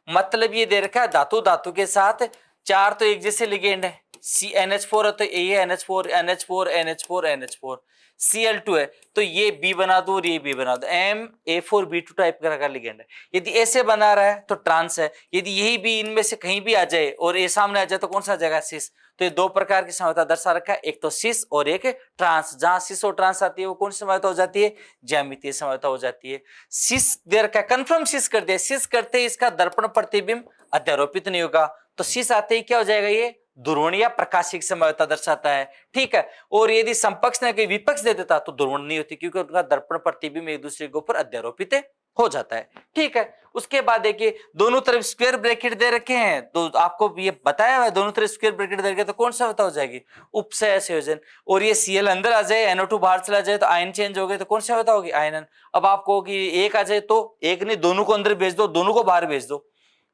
मतलब ये दे रखा है धातु के साथ 4 तो एक जैसे लिगेंड है, CNH4 है तो ये NH4 NH4 NH4 NH4, Cl2 है तो ये B बना दो और ये B बना दो, MA4B2 टाइप का लिगेंड है। यदि ऐसे बना रहा है तो ट्रांस है, यदि यही B इनमें से कहीं भी आ जाए और ए सामने आ जाए तो कौन सा आ जाएगा, सिस। तो ये 2 प्रकार की समझौता दर्शा रखा है, एक तो सिस और एक ट्रांस। जहां सिस और ट्रांस आती है वो कौन सी समझौता हो जाती है, ज्यामितीय समझौता हो जाती है। सिस दे रखा है, कंफर्म सिस कर दिया, सिस करते ही इसका दर्पण प्रतिबिंब अध्यारोपित नहीं होगा, तो सिस आते ही क्या हो जाएगा, ये ध्रुवण या प्रकाशिक समझौता दर्शाता है। ठीक है, और यदि समपक्ष ने कोई विपक्ष दे देता तो ध्रुवण नहीं होती, क्योंकि उनका दर्पण प्रतिबिंब एक दूसरे के ऊपर अध्यारोपित हो जाता है। ठीक है, उसके बाद देखिए दोनों तरफ स्क्वायर ब्रैकेट दे रखे हैं, तो आपको ये बताया हुआ है दोनों तरफ स्क्वायर ब्रैकेट दे रखे, तो कौन सा होता हो जाएगी, उपसय संयोजन। और ये Cl अंदर आ जाए, NO2 बाहर चला जाए तो आयन चेंज हो गए, तो कौन सा होता होगी, आयनन। अब आपको कि एक आ जाए तो एक नहीं, दोनों को अंदर भेज दो, दोनों को बाहर भेज दो,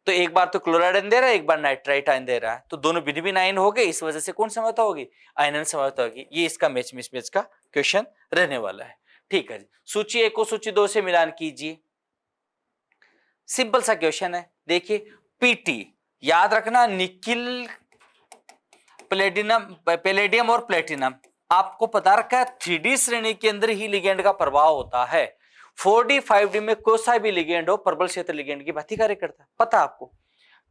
तो एक बार तो क्लोराइड आयन दे रहा है, एक बार नाइट्राइट आयन दे रहा है, तो दोनों भिन्न भिन्न आयन हो गए, इस वजह से कौन समझौता होगी, आयनन समझौता होगी। ये इसका मैच मिसमैच का क्वेश्चन रहने वाला है। ठीक है जी, सूची 1 को सूची 2 से मिलान कीजिए। सिंपल सा क्वेश्चन है, देखिए पीटी याद रखना, निकिल, पैलेडियम और प्लेटिनम, आपको पता रखा है 3D श्रेणी के अंदर ही लिगेंड का प्रभाव होता है। 4D 5D में कोई सा भी लिगेंड हो प्रबल क्षेत्र लिगेंड की भांति कार्य करता है, पता आपको।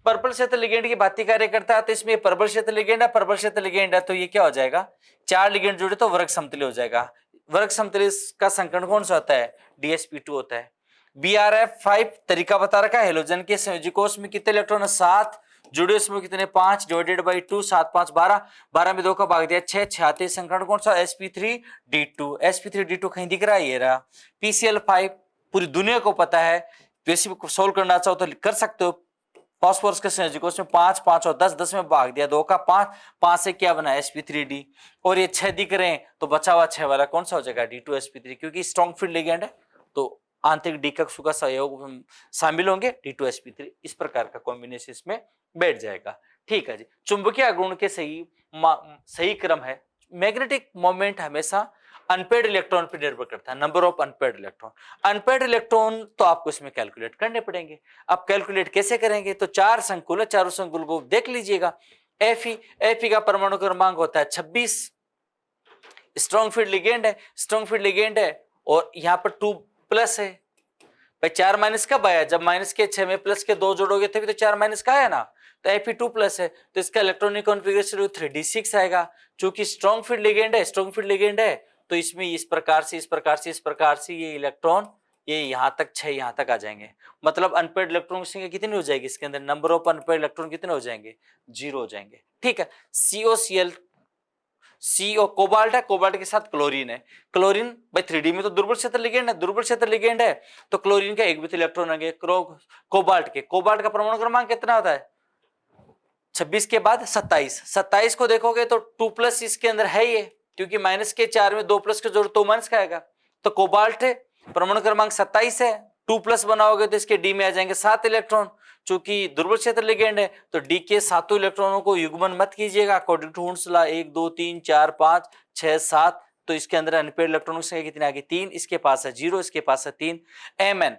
प्रबल क्षेत्र लिगेंड की भांति कार्य करता है, तो इसमें प्रबल क्षेत्र लिगेंड है, प्रबल क्षेत्र लिगेंड है, तो ये क्या हो जाएगा, 4 लिगेंड जुड़े तो वर्ग समतुल्य हो जाएगा। वर्ग समतुल्य का संकरण कौन सा होता है, DsP2 होता है। BrF5 तरीका बता रखा है, हेलोजन के संयोजी कोष में कितने इलेक्ट्रॉन है, 7, जुड़े उसमें कितने, 5, डिवाइडेड बाई 2, 7 5 12, 12 में 2 का भाग दिया 6, 36, संकरण कौन सा, sp3d2। sp3d2 कहीं दिख रहा है, ये रहा। PCl5 पूरी दुनिया को पता है, वैसे भी सोल्व करना चाहो तो कर सकते हो। फास्फोरस के संयोजी कोष में 5 5 और 10, 10 में भाग दिया 2 का 5, 5 से क्या बना, sp3d, और ये 6 दिख रहे हैं, तो बचा हुआ 6 वाला कौन सा हो जाएगा, d2sp3, क्योंकि स्ट्रॉन्ग फील्ड लिगेंड है, तो आंतरिक डी कक्षों का सहयोग शामिल होंगे, d2sp3, इस प्रकार का कॉम्बिनेशन इसमें बैठ जाएगा। ठीक है जी। चुंबकीय आघूर्ण के सही क्रम है, मैग्नेटिक मोमेंट हमेशा अनपेड इलेक्ट्रॉन पर निर्भर करता है, number of unpaired electron. Unpaired electron तो आपको इसमें कैलकुलेट करने पड़ेंगे। अब कैलकुलेट कैसे करेंगे, तो 4 संकुल है, चारों संकुल को देख लीजिएगा। Fe का परमाणु क्रमांक होता है 26, स्ट्रॉन्ग फील्ड लिगेंड है, स्ट्रॉन्ग फील्ड लिगेंड है, और यहाँ पर 2+ है। भाई 4 माइनस कब आया, जब माइनस के 6 में प्लस के 2 जोड़ोगे तभी तो 4 माइनस का आया ना, तो Fe2+ है, तो इसका इलेक्ट्रॉनिक कॉन्फ़िगरेशन 3d6 आएगा। चूंकि स्ट्रॉन्ग फील्ड लिगेंड है, स्ट्रॉन्ग फील्ड लिगेंड है, तो इसमें इस प्रकार से इस प्रकार से इस प्रकार से ये इलेक्ट्रॉन ये यहां तक 6 यहां तक आ जाएंगे। मतलब अनपेड इलेक्ट्रॉन की संख्या कितनी हो जाएगी, इसके अंदर नंबर ऑफ अनपेड इलेक्ट्रॉन कितने हो जाएंगे, 0 हो जाएंगे। ठीक है। COCl, CO कोबाल्ट है, कोबाल्ट के साथ क्लोरीन है। क्लोरीन भाई 3D में तो दुर्बल क्षेत्र लिगेंड है, दुर्बल क्षेत्र लिगेंड है, तो क्लोरीन का एक भी इलेक्ट्रॉन होंगे कोबाल्ट के। कोबाल्ट का परमाणु क्रमांक कितना होता है, 26 के बाद 27। 27 को देखोगे तो 2+ इसके अंदर है ये, क्योंकि माइनस के 4 में 2+ के जोड़ 2 माइनस का आएगा, तो कोबाल्ट है, परमाणु क्रमांक 27 है। 2+ बनाओगे तो इसके डी में आ जाएंगे 7 इलेक्ट्रॉन। चूंकि दुर्बल क्षेत्र लिगेंड है, तो डी के 7 इलेक्ट्रॉनों को युग्मन मत कीजिएगा, अकॉर्डिंग टू हुंस लॉ 1 2 3 4 5 6 7, तो इसके अंदर अनपेड इलेक्ट्रॉनों की संख्या कितनी आ गई, 3, इसके पास है 0, इसके पास है 3। Mn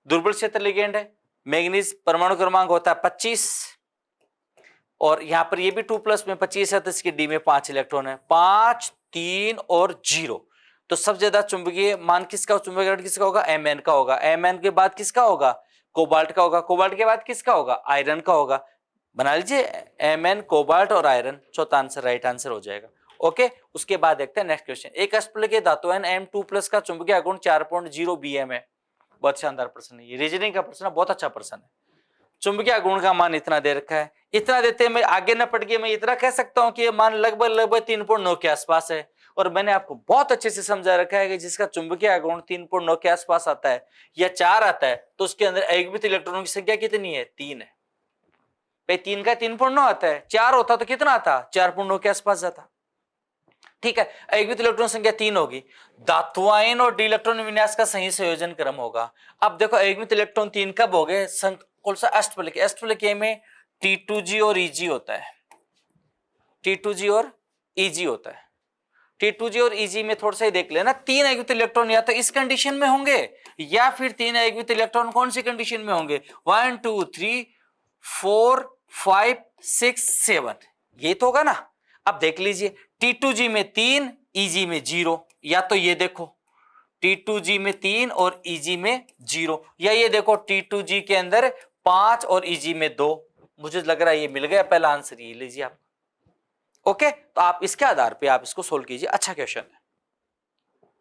दुर्बल क्षेत्र लिगेंड है, मैग्नीज परमाणु क्रमांक होता है 25, और यहां पर ये भी 2+ में 25 है, तो इसके डी में 5 इलेक्ट्रॉन है, 5 3 और 0। तो सबसे ज्यादा चुंबकीय मान किसका, चुंबकीय किसका होगा, Mn का होगा। Mn के बाद किसका होगा, कोबाल्ट का होगा। कोबाल्ट के बाद किसका होगा, आयरन का होगा। बना लीजिए Mn, कोबाल्ट और आयरन, चौथा आंसर राइट आंसर हो जाएगा। ओके, उसके बाद देखते हैं नेक्स्ट क्वेश्चन। एक अष्टफलकीय धातु N2+ का चुंबकीय आघूर्ण 4.0 Bm है। बहुत शानदार प्रश्न है, ये रीजनिंग का प्रश्न है, बहुत अच्छा प्रश्न है। चुंबकीय आघूर्ण का मान इतना दे रखा है, इतना देते मैं आगे न पढ़ के मैं इतना कह सकता हूं कि ये मान लगभग 3.9 के आसपास है, और मैंने आपको बहुत अच्छे से समझा रखा है कि जिसका चुंबकीय आघूर्ण 3.9 के आसपास आता है या 4 आता है, तो उसके अंदर एकवित इलेक्ट्रॉनों की संख्या कितनी है, 3 है। भाई 3 का 3.9 आता है, 4 होता तो कितना आता, 4.9 के आसपास जाता। ठीक है, एकवित इलेक्ट्रॉन संख्या 3 होगी। धातुआयन और डी इलेक्ट्रॉन विन्यास का सही संयोजन क्रम होगा। अब देखो एकवित इलेक्ट्रॉन 3 कब हो गए, कौन सा, अष्टफलकीय। अष्टफलकीय में T2G और EG होता है, T2G और EG होता है। T2G और EG में थोड़ा सा ही देख लेना, 3 एकवित इलेक्ट्रॉन या तो इस कंडीशन में होंगे, या फिर 3 एकवित इलेक्ट्रॉन कौन सी कंडीशन में होंगे, 1 2 3 4 5 6 7, ये तो होगा ना। अब देख लीजिए, T2G में 3, EG में 0, या तो ये देखो T2G में 3 और EG में 0, या ये देखो T2G के अंदर 5 और EG में 2। मुझे लग रहा है ये मिल गया पहला आंसर, ये लीजिए आप। ओके, तो आप इसके आधार पे आप इसको सोल्व कीजिए, अच्छा क्वेश्चन है।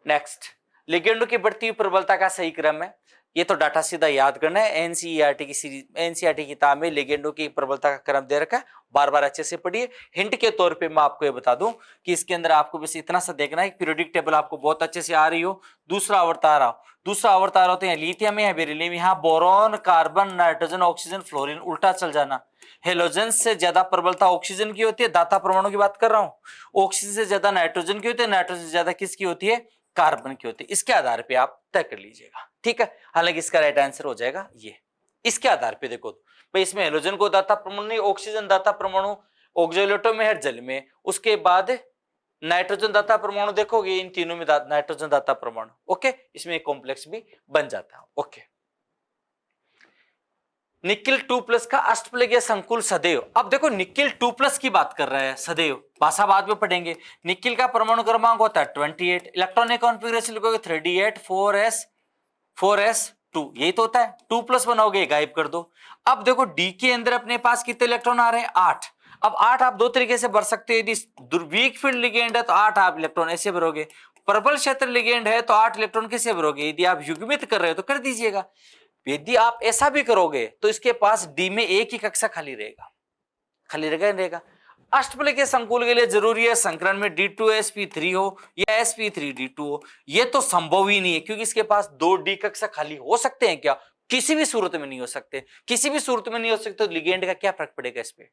नेक्स्ट, लिगेंडों की बढ़ती हुई प्रबलता का सही क्रम है। ये तो डाटा सीधा याद करना है, एनसीईआरटी की सीरीज, एनसीईआरटी की किताब में लिगेंडों की प्रबलता का क्रम दे रखा है, बार बार अच्छे से पढ़िए। हिंट के तौर पे मैं आपको ये बता दूं कि इसके अंदर आपको बस इतना सा देखना है, पीरियोडिक टेबल आपको बहुत अच्छे से आ रही हो, दूसरा आवर्त आ रहा, दूसरा आवर्त आ रहा होते हैं लिथियम है, बेरिलियम, यहाँ boron, carbon, nitrogen, oxygen, fluorine, उल्टा चल जाना। हेलोजन से ज्यादा प्रबलता ऑक्सीजन की होती है, दाता परमाणु की बात कर रहा हूं। ऑक्सीजन से ज्यादा नाइट्रोजन की होती है, नाइट्रोजन से ज्यादा किसकी होती है, कार्बन की होती है। इसके आधार पे आप तय कर लीजिएगा, ठीक है। हालांकि इसका राइट आंसर हो जाएगा ये, इसके आधार पे देखो भाई, इसमें हेलोजन को दाता परमाणु नहीं, ऑक्सीजन दाता परमाणु ऑक्सोलेटो में है जल में, उसके बाद नाइट्रोजन दाता परमाणु देखोगे, इन तीनों में नाइट्रोजन दाता परमाणु। ओके, इसमें एक कॉम्प्लेक्स भी बन जाता है। ओके, निकिल 2+ का अष्टप्लगीय संकुल सदैव। अब देखो निकिल 2+ की बात कर रहा है सदैव, भाषा बाद में पढ़ेंगे। निकिल का परमाणु क्रमांक होता है 28, इलेक्ट्रॉनिक कॉन्फ़िगरेशन लिखोगे 3d8 4s2, यही तो होता है। 2+ बनाओगे गायब कर दो। अब देखो डी के अंदर अपने पास कितने इलेक्ट्रॉन आ रहे हैं, 8। अब 8 आप दो तरीके से भर सकते हो, यदि वीक फील्ड लिगेंड है तो 8 आप इलेक्ट्रॉन ऐसे भरोगे, प्रबल क्षेत्र लिगेंड है तो 8 इलेक्ट्रॉन कैसे भरोगे। यदि आप युग्मित कर रहे हो तो कर दीजिएगा। यदि आप ऐसा भी करोगे तो इसके पास डी में एक ही कक्षा खाली रहेगा, खाली रहेगा। अष्टप्लगीय संकुल के लिए जरूरी है संकरण में D2sp3 हो या sp3d2 हो। यह तो संभव ही नहीं है, क्योंकि इसके पास 2 डी कक्षा खाली हो सकते हैं क्या? किसी भी सूरत में नहीं हो सकते, किसी भी सूरत में नहीं हो सकते, तो लिगेंड का क्या फर्क पड़ेगा इस पे।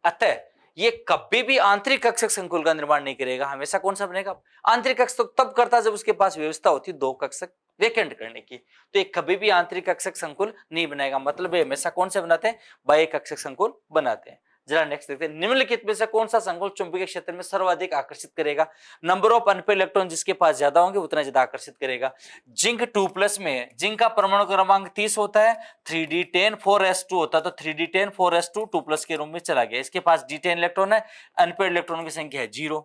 अतः ये कभी भी आंतरिक कक्षक संकुल का निर्माण नहीं करेगा। हमेशा कौन सा बनेगा? आंतरिक कक्षक तो तब करता जब उसके पास व्यवस्था होती 2 कक्षक वेकेंट करने की। तो ये कभी भी आंतरिक कक्षक संकुल नहीं बनाएगा। मतलब हमेशा कौन से बनाते हैं? बाह्य कक्षक संकुल बनाते हैं। जरा नेक्स्ट देखते हैं, निम्नलिखित में से कौन सा संकुल चुंबकीय क्षेत्र में सर्वाधिक आकर्षित करेगा? नंबर ऑफ अनपेड इलेक्ट्रॉन जिसके पास ज्यादा होंगे उतना ज्यादा आकर्षित करेगा। जिंक 2+ में है, जिंक का परमाणु क्रमांक 30 होता है, 3d10 4s2 होता है, तो 3d10 4s2 2+ के रूम में चला गया। इसके पास d10 इलेक्ट्रॉन है, अनपेड इलेक्ट्रॉन की संख्या है 0।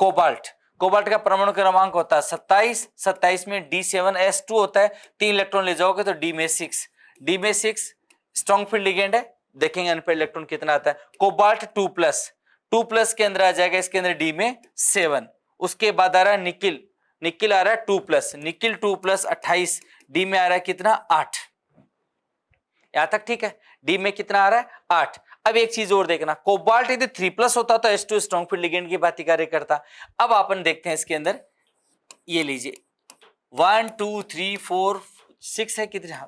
कोबाल्ट, कोबाल्ट का परमाणु क्रमांक होता है 27, 27 में d7s2 होता है, 3 इलेक्ट्रॉन ले जाओगे तो d में 6, d में 6 स्ट्रॉन्ग फील्ड लिगेंड है। देखेंगे अनपेड इलेक्ट्रॉन कितना आता है। कोबाल्ट 2+ के अंदर आ जाएगा, इसके अंदर डी में 7। उसके बाद आ रहा है निकिल, निकिल आ रहा है 2+, निकिल 2+ 28, डी में आ रहा है कितना? 8। यहां तक ठीक है। डी में कितना आ रहा है? 8। अब एक चीज और देखना, कोबाल्ट यदि 3+ होता तो H2 स्ट्रॉन्ग फील्ड लिगेंड की बात कार्य करता। अब अपन देखते हैं इसके अंदर, ये लीजिए 1 2 3 4 6 है, कितने?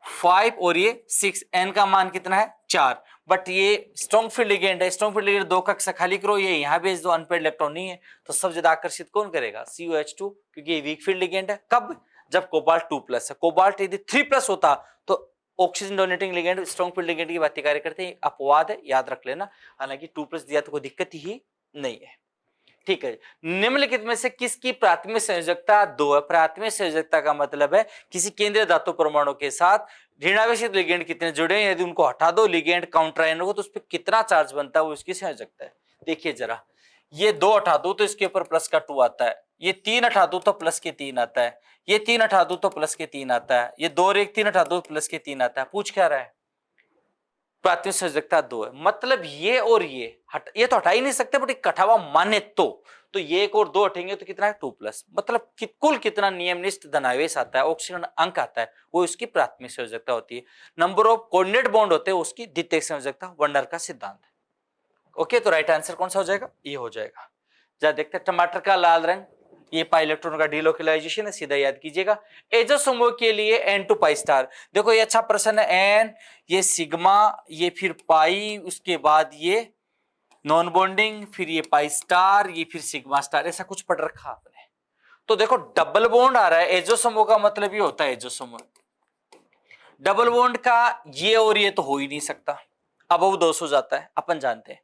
5 और ये 6, एन का मान कितना है? 4। बट ये स्ट्रॉन्ग फील्ड लिगेंड है, स्ट्रॉन्ग फील्ड लिगेंड 2 कक्षा खाली करो, ये यहां भेज दो, अनपेड इलेक्ट्रॉन नहीं है, तो सबसे ज्यादा आकर्षित कौन करेगा? COH2, क्योंकि ये वीक फील्ड लिगेंड है। कब? जब कोबाल्ट 2+ है। कोबाल्ट यदि 3+ होता तो oxygen donating ligand strong field ligand की बात कार्य करते हैं। अपवाद है, याद रख लेना। हालांकि 2+ दिया तो कोई दिक्कत ही नहीं है। ठीक है, निम्नलिखित में से किसकी प्राथमिक संयोजकता 2 है? प्राथमिक संयोजकता का मतलब है किसी केंद्रीय धातु परमाणु के साथ ऋणावेशित लिगेंड कितने जुड़े हैं, यदि उनको हटा दो लिगेंड काउंटर आयन हो तो उस पर कितना चार्ज बनता है, वो इसकी संयोजकता है। देखिए जरा, ये 2 हटा दो तो इसके ऊपर प्लस का 2 आता है, ये 3 हटा दो तो प्लस के 3 आता है, ये 3 हटा दो तो प्लस के 3 आता है, ये 2 और 1 3 हटा दो तो प्लस के 3 आता है। पूछ क्या रहा है? प्राथमिक संयोजकता 2 है, मतलब ये और ये तो हटा ही नहीं सकते, बट एक कटावा माने तो ये एक और 2 हटेंगे तो कितना है? 2+। मतलब कुल कितना नियमनिष्ठ धनावेश आता है, ऑक्सीजन अंक आता है, वो इसकी प्राथमिक संयोजकता होती है। नंबर ऑफ कोऑर्डिनेट बॉन्ड होते हैं उसकी द्वितीयक संयोजकता, वर्नर का सिद्धांत है। ओके, तो राइट आंसर कौन सा हो जाएगा? ये हो जाएगा। जरा देखते हैं, टमाटर का लाल रंग, ये पाई इलेक्ट्रॉन का डीलोकलाइजेशन है, सीधा याद कीजिएगा। एजो समूह के लिए N2 पाई स्टार, देखो ये अच्छा प्रश्न है। N, ये सिग्मा, ये फिर पाई, उसके बाद ये नॉन बॉन्डिंग, फिर ये पाई स्टार, ये फिर सिग्मा स्टार, ऐसा कुछ पढ़ रखा आपने। तो देखो डबल बॉन्ड आ रहा है, एजो समूह का मतलब ये होता है एजो समूह। डबल बॉन्ड का ये और ये तो हो ही नहीं सकता, अब वो 200 जाता है, अपन जानते हैं।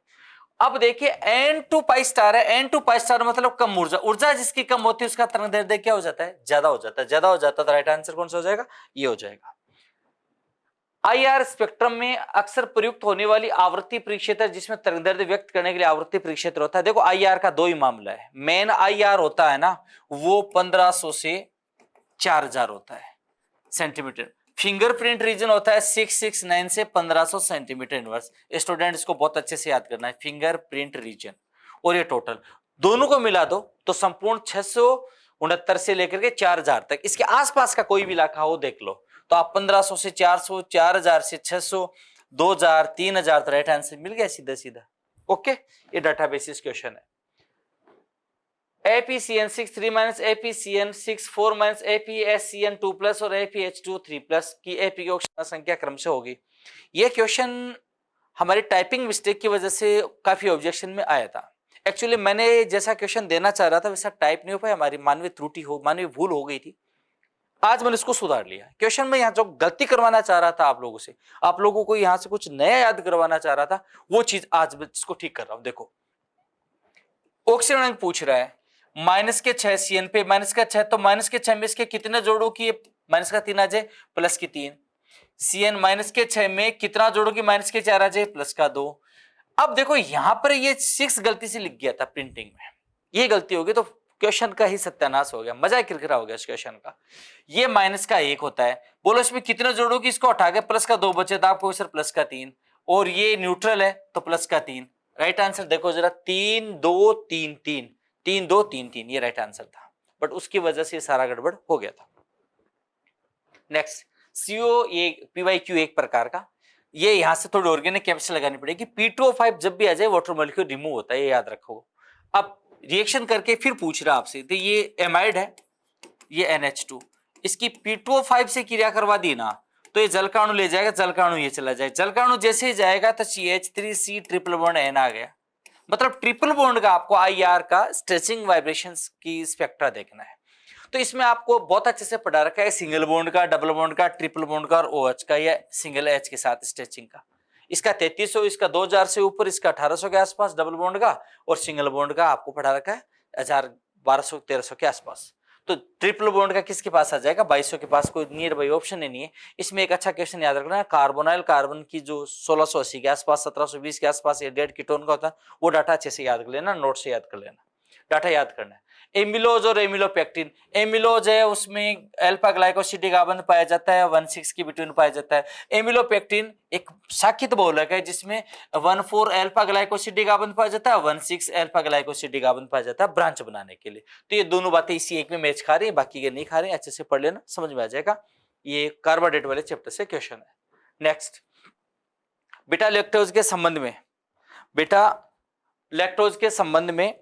अब देखिए N2 पाई स्टार है, N2 पाई स्टार मतलब कम ऊर्जा, ऊर्जा जिसकी कम होती है उसका तरंग दैर्ध्य क्या हो जाता है? ज्यादा हो जाता है। ज्यादा हो जाता है तो राइट आंसर कौन सा हो जाएगा? ये हो जाएगा। IR स्पेक्ट्रम में अक्सर प्रयुक्त होने वाली आवृत्ति परिक्षेत्र, जिसमें तरंगदैर्ध्य व्यक्त करने के लिए आवृत्ति परिक्षेत्र होता है। देखो IR का 2 ही मामला है। मेन IR होता है ना, वो 1500 से 4000 होता है सेंटीमीटर। फिंगरप्रिंट रीजन होता है 669 से 1500 सेंटीमीटर इनवर्स। स्टूडेंट इसको बहुत अच्छे से याद करना है, फिंगरप्रिंट रीजन। और ये टोटल दोनों को मिला दो तो संपूर्ण 669 से लेकर के 4000 तक, इसके आसपास का कोई भी इलाका हो देख लो, तो आप 1500 से 400, 4000 से 600, 2000, 3000, तो राइट आंसर मिल गया सीधा सीधा। ओके, ये डाटा बेसिस क्वेश्चन है। APCN6 3- APCN6 4- APSCN2+ और APH2 3+ की AP की ऑक्सीजन संख्या क्रम से होगी। यह क्वेश्चन हमारी टाइपिंग मिस्टेक की वजह से काफी ऑब्जेक्शन में आया था। एक्चुअली मैंने जैसा क्वेश्चन देना चाह रहा था वैसा टाइप नहीं हो पाया, हमारी मानवीय त्रुटि मानवीय भूल हो गई थी। आज मैंने इसको सुधार लिया। क्वेश्चन में यहाँ जो गलती करवाना चाह रहा था आप लोगों से, आप लोगों को यहाँ से कुछ नया याद करवाना चाह रहा था, वो चीज आज मैं इसको ठीक कर रहा हूं। देखो ऑक्सीजन अंक पूछ रहा है -6 CN पे, -6 तो -6 में इसके कितने जोड़ों की, -3 आ जाए, +3 Cn माइनस के 6 में कितना जोड़ोगे माइनस के 4 आ जाए प्लस का 2। अब देखो यहां पर ये 6 गलती से लिख गया था प्रिंटिंग में, ये गलती होगी तो क्वेश्चन का ही सत्यानाश हो गया, मजा किरकिरा हो गया इस क्वेश्चन का। ये माइनस का 1 होता है, बोलो इसमें कितना जोड़ोगे, इसको हटा के प्लस का 2 बचे तो आपको सर प्लस का 3, और ये न्यूट्रल है तो प्लस का 3। राइट आंसर देखो जरा, 3 2 3 3, 3 2 3 3, ये राइट आंसर था, बट उसकी वजह से सारा गड़बड़ हो गया था। नेक्स्ट CO ये PYQ एक प्रकार का, ये यहां से थोड़ी ऑर्गेनिक केमिस्ट्री लगानी पड़ेगी। P2O5 जब भी आ जाए वाटर मॉलिक्यूल रिमूव होता है, ये याद रखो। अब रिएक्शन करके फिर पूछ रहा आपसे, तो ये एमाइड है, ये NH2, इसकी P2O5 से क्रिया करवा दी ना तो ये जल का अणु ले जाएगा, जल का अणु ये चला जाएगा, जल का अणु जैसे ही जाएगा तो CH3C ट्रिपल बॉन्ड N आ गया। मतलब ट्रिपल बॉन्ड का आपको IR का स्ट्रेचिंग वाइब्रेशंस की स्पेक्ट्रा देखना है। तो इसमें आपको बहुत अच्छे से पढ़ा रखा है सिंगल बॉन्ड का, डबल बॉन्ड का, ट्रिपल बॉन्ड का और OH का, या सिंगल H के साथ स्ट्रेचिंग का। इसका 3300, इसका 2000 से ऊपर, इसका 1800 के आसपास डबल बॉन्ड का, और सिंगल बॉन्ड का आपको पढ़ा रखा है 1000 1200 1300 के आसपास। तो ट्रिपल बॉन्ड का किसके पास आ जाएगा, 2200 के पास, कोई नियर बाई ऑप्शन ही नहीं है। इसमें एक अच्छा क्वेश्चन याद रखना है, कार्बोनाइल कार्बन की जो 1680 के आसपास 1720 के आसपास ये डेड कीटोन का होता है, वो डाटा अच्छे से याद कर लेना, नोट से याद कर लेना, डाटा याद करना है। एमिलोज और एमिलोपेक्टिन, एमिलोज है उसमें अल्फा ग्लाइकोसिडिक आबंध पाया जाता है, 1,6 की बिटवीन पाया जाता है। एमिलोपेक्टिन एक शाखित बहुलक है जिसमें 1,4 अल्फा ग्लाइकोसिडिक आबंध पाया जाता है, 1,6 अल्फा ग्लाइकोसिडिक आबंध पाया जाता है ब्रांच बनाने के लिए। तो ये दोनों बातें इसी एक में मैच खा रही है, बाकी के नहीं खा रहे हैं, अच्छे से पढ़ लेना, समझ में आ जाएगा। ये कार्बोहाइड्रेट वाले चैप्टर से क्वेश्चन है। नेक्स्ट, बीटा लैक्टोज के संबंध में, बीटा लैक्टोज के संबंध में,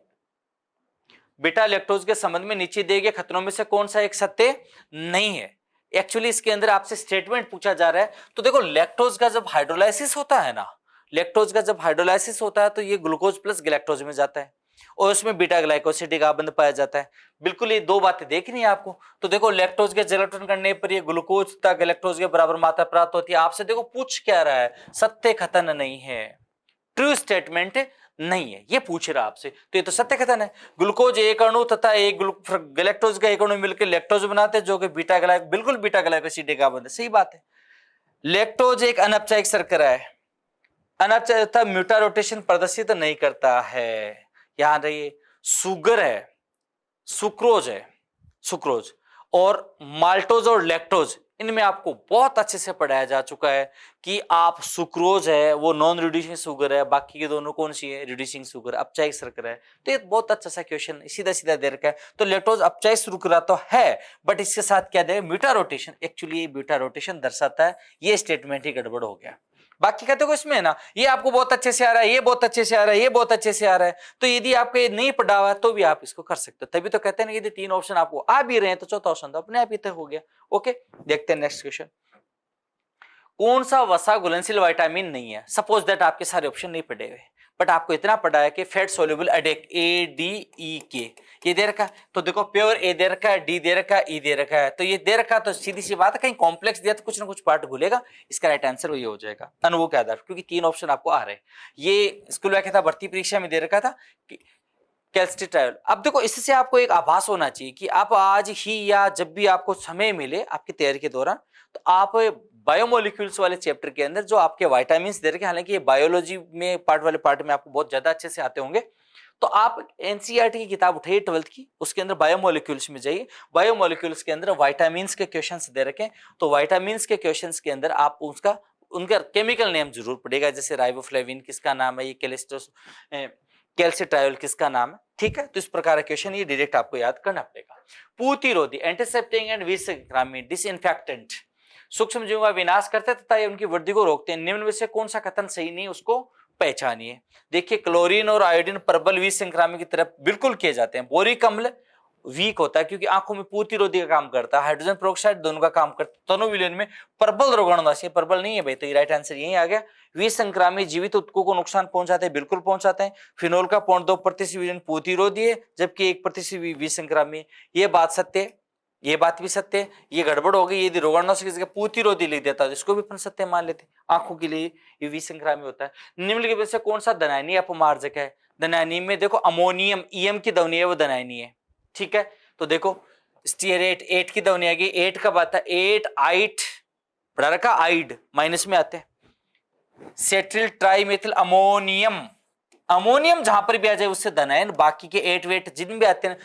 बीटा लैक्टोज के संबंध में नीचे दिए गए कथनों में से कौन सा एक सत्य नहीं है। एक्चुअली इसके अंदर आपसे स्टेटमेंट पूछा जा रहा है। तो देखो लैक्टोज का जब हाइड्रोलाइसिस होता है ना, लैक्टोज का जब हाइड्रोलाइसिस होता है तो ये ग्लूकोज प्लस गैलेक्टोज में जाता है और उसमें बीटा ग्लाइकोसिडिक आबंध पाया जाता है। बिल्कुल ये दो बातें देखनी है आपको। तो देखो लैक्टोज के जलटन करने पर ये ग्लूकोज तथा गैलेक्टोज के बराबर मात्रा प्राप्त होती है। आपसे देखो पूछ क्या रहा है, सत्य कथन नहीं है, ट्रू स्टेटमेंट नहीं है, ये पूछ रहा आपसे। तो ये तो सत्य कथन है। ग्लूकोज एक अणु तथा एक गैलेक्टोज का एक अणु मिलकर लैक्टोज बनाते हैं जो कि बीटा ग्लाइक, बिल्कुल बीटा ग्लाइकोसिडिक आबंध है, सही बात है। लैक्टोज एक अनपचायक शर्करा है, अनपचायक तथा म्यूटा रोटेशन प्रदर्शित नहीं करता है। यहां रहिए, सुगर है, सुक्रोज है, सुक्रोज और माल्टोज और लैक्टोज, इनमें आपको बहुत अच्छे से पढ़ाया जा चुका है कि आप सुक्रोज है वो नॉन रिड्यूसिंग शुगर है, बाकी के दोनों कौन सी है, रिड्यूसिंग शुगर, अपचायक शर्करा है। तो ये बहुत अच्छा सा क्वेश्चन सीधा सीधा दे रखा है। तो लैक्टोज अपचायक शर्करा तो है, बट इसके साथ क्या दे, बीटा रोटेशन। एक्चुअली ये बीटा रोटेशन दर्शाता है, ये स्टेटमेंट ही गड़बड़ हो गया। बाकी कहते हो इसमें ना ये आपको बहुत अच्छे से आ रहा है, ये बहुत अच्छे से आ रहा है, ये बहुत अच्छे से आ रहा है। तो यदि आपको ये नहीं पढ़ा हुआ है तो भी आप इसको कर सकते हो। तभी तो कहते हैं ना यदि तीन ऑप्शन आपको आ भी रहे हैं तो चौथा ऑप्शन तो अपने आप ही तय हो गया। ओके, देखते हैं नेक्स्ट क्वेश्चन। कौन सा वसा घुलनशील विटामिन नहीं है? सपोज दैट आपके सारे ऑप्शन नहीं पढ़े हुए, बट आपको इतना पढ़ा है कि फैट सोल्यूबल एडेक ADEK ये दे रखा है। तो देखो प्योर ए दे रखा है, डी दे रखा है, ई दे रखा है। तो ये दे रखा तो सीधी सी बात है, कहीं कॉम्प्लेक्स दिया तो कुछ ना कुछ पार्ट भूलेगा। इसका राइट आंसर वही हो जाएगा अनुभव के आधार पर, क्योंकि तीन ऑप्शन आपको आ रहे हैं। ये स्कूल में क्या था, भर्ती परीक्षा में दे रखा था कैल्सिट्रायोल। अब देखो इससे आपको एक आभास होना चाहिए कि आप आज ही या जब भी आपको समय मिले आपकी तैयारी के दौरान, तो आप बायोमोलिक्यूल्स वाले चैप्टर के अंदर जो आपके विटामिन दे रखे, हालांकि ये बायोलॉजी में पार्ट वाले पार्ट में आपको बहुत ज्यादा अच्छे से आते होंगे, तो आप एनसीईआरटी की किताब उठाइए 12th की, उसके अंदर बायोमोलिक्यूल्स में जाइए। बायोमोलिक्यूल्स के अंदर विटामिन के क्वेश्चंस दे रखे, तो विटामिन के क्वेश्चंस के अंदर आप उसका उनका केमिकल नेम जरूर पड़ेगा। जैसे राइबोफ्लेविन किसका नाम है, ये कैल्सिट्रायोल किसका नाम है, ठीक है। तो इस प्रकार का क्वेश्चन ये डायरेक्ट आपको याद करना पड़ेगा। पूतिरोधी, एंटीसेप्टिक एंड विषग्रामी, डिसइंफेक्टेंट, सूक्ष्म जीवों का विनाश करते तथा उनकी वृद्धि को रोकते हैं। निम्न में से कौन सा कथन सही नहीं, उसको पहचानिए। देखिए क्लोरीन और आयोडीन प्रबल विष संक्रामी की तरफ बिल्कुल किए जाते हैं। बोरिक अम्ल वीक होता है क्योंकि आंखों में पूतिरोधी का काम करता है। हाइड्रोजन पेरोक्साइड दोनों का काम करता है। दोनों विलयन में प्रबल रोगाणुनाशी, प्रबल नहीं है भाई, तो ये राइट आंसर यही आ गया। विष संक्रामी जीवित ऊतकों को नुकसान पहुंचाते हैं, बिल्कुल पहुंचाते हैं। फिनोल का 0.2% विलयन पूतिरोधी है जबकि 1% विष संक्रामी। ये बात सत्य है, ये बात भी सत्य है। ये गड़बड़ हो गई, यदि रोगाणुनाशी की जगह पूतिरोधी लिख देता है इसको भी अपन सत्य मान लेते। आंखों के लिए ये विष संक्रामी होता है। निम्नलिखित में से कौन सा धनायनी अपमार्जक है? धनायनी में देखो अमोनियम, ईएम की ध्वनि है वो धनायनी है, ठीक है। तो देखो स्टीयरेट 8 की ध्वनि आएगी। 8 कब आता है? 8 आइट पढ़ा रखा, आइड माइनस में आते हैं। सेट्रिल ट्राइमेथिल अमोनियम, अमोनियम जहां पर भी आ जाए उससे धन आयन, बाकी के 8 वेट जिन भी आते हैं,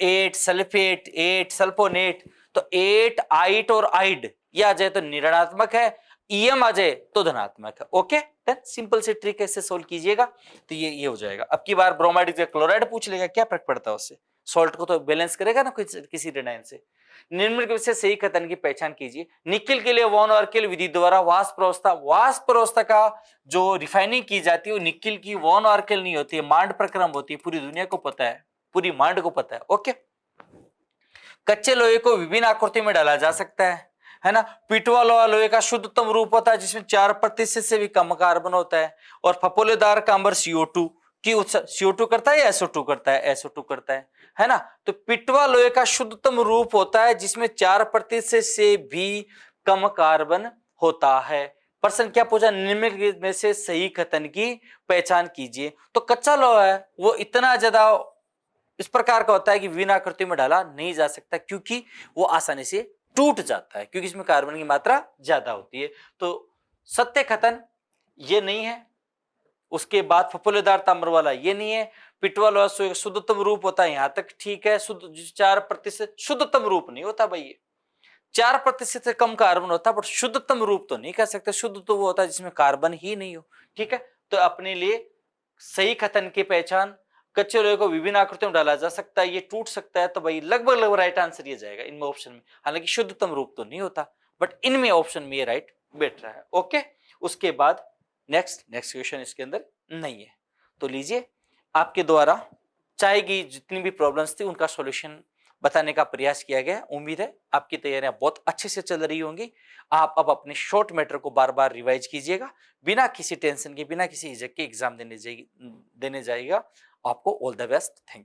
8 सल्फेट, 8 सल्फोनेट, तो 8 आइट और आइड ये आ जाए तो ऋणात्मक है, ईएम आ जाए तो धनात्मक है। ओके, देन सिंपल सी ट्रिक ऐसे सोल्व कीजिएगा तो ये हो जाएगा। अब की बार ब्रोमाइड या क्लोराइड पूछ लेगा, क्या फर्क पड़ता है उससे, सॉल्ट को तो बैलेंस करेगा ना किसी ऋणायन से। निम्नलिखित में से सही कथन की पहचान कीजिए। निकिल के लिए वॉन ऑर्किल विधि द्वारा वाष्प अवस्था का जो रिफाइनिंग की जाती है वो निकिल की वॉन ऑर्किल नहीं होती है, मांड प्रक्रम होती है, पूरी दुनिया को पता है, पूरी मांड को पता है। ओके, कच्चे लोहे को विभिन्न आकृति में डाला जा सकता है ना। पिटवा लोहा लोहे का शुद्धतम रूप होता है जिसमें 4% से भी कम कार्बन होता है, और फफोलेदार कांबर CO2 की CO2 करता है या SO2 करता है, SO2 करता है ना। तो पिटवा लोहे का शुद्धतम रूप होता है जिसमें 4% से भी कम कार्बन होता है। प्रश्न क्या पूछा, निम्नलिखित में से सही कथन की पहचान कीजिए। तो कच्चा लोहा है वो इतना ज्यादा इस प्रकार का होता है कि विभिन्न आकृति में डाला नहीं जा सकता, क्योंकि वो आसानी से टूट जाता है, क्योंकि इसमें कार्बन की मात्रा ज्यादा होती है। तो सत्य कथन ये नहीं है। उसके बाद फफोलेदार ताम्र वाला ये नहीं है। पिटवा लोहा शुद्धतम रूप होता है, यहां तक ठीक है। 4% शुद्धतम रूप नहीं होता भाई, 4% से कम कार्बन होता है, बट शुद्धतम रूप तो नहीं कह सकते। शुद्ध तो वो होता है जिसमें कार्बन ही नहीं हो। ठीक है, तो अपने लिए सही कथन की पहचान, कच्चे लोहे को विभिन्न आकृतियों में डाला जा सकता है, ये टूट सकता है, तो भाई लगभग राइट आंसर ये जाएगा इनमें ऑप्शन में। हालांकि शुद्धतम रूप तो नहीं होता, बट इनमें ऑप्शन में ये राइट बैठ रहा है। ओके, उसके बाद नेक्स्ट क्वेश्चन इसके अंदर नहीं है, तो लीजिए आपके द्वारा चाहे की जितनी भी प्रॉब्लम्स थी उनका सॉल्यूशन बताने का प्रयास किया गया। उम्मीद है आपकी तैयारियां बहुत अच्छे से चल रही होंगी। आप अब अपने शॉर्ट मैटर को बार बार रिवाइज कीजिएगा, बिना किसी टेंशन के, बिना किसी हिचक के एग्जाम देने जाइएगा। आपको all the best, thank you.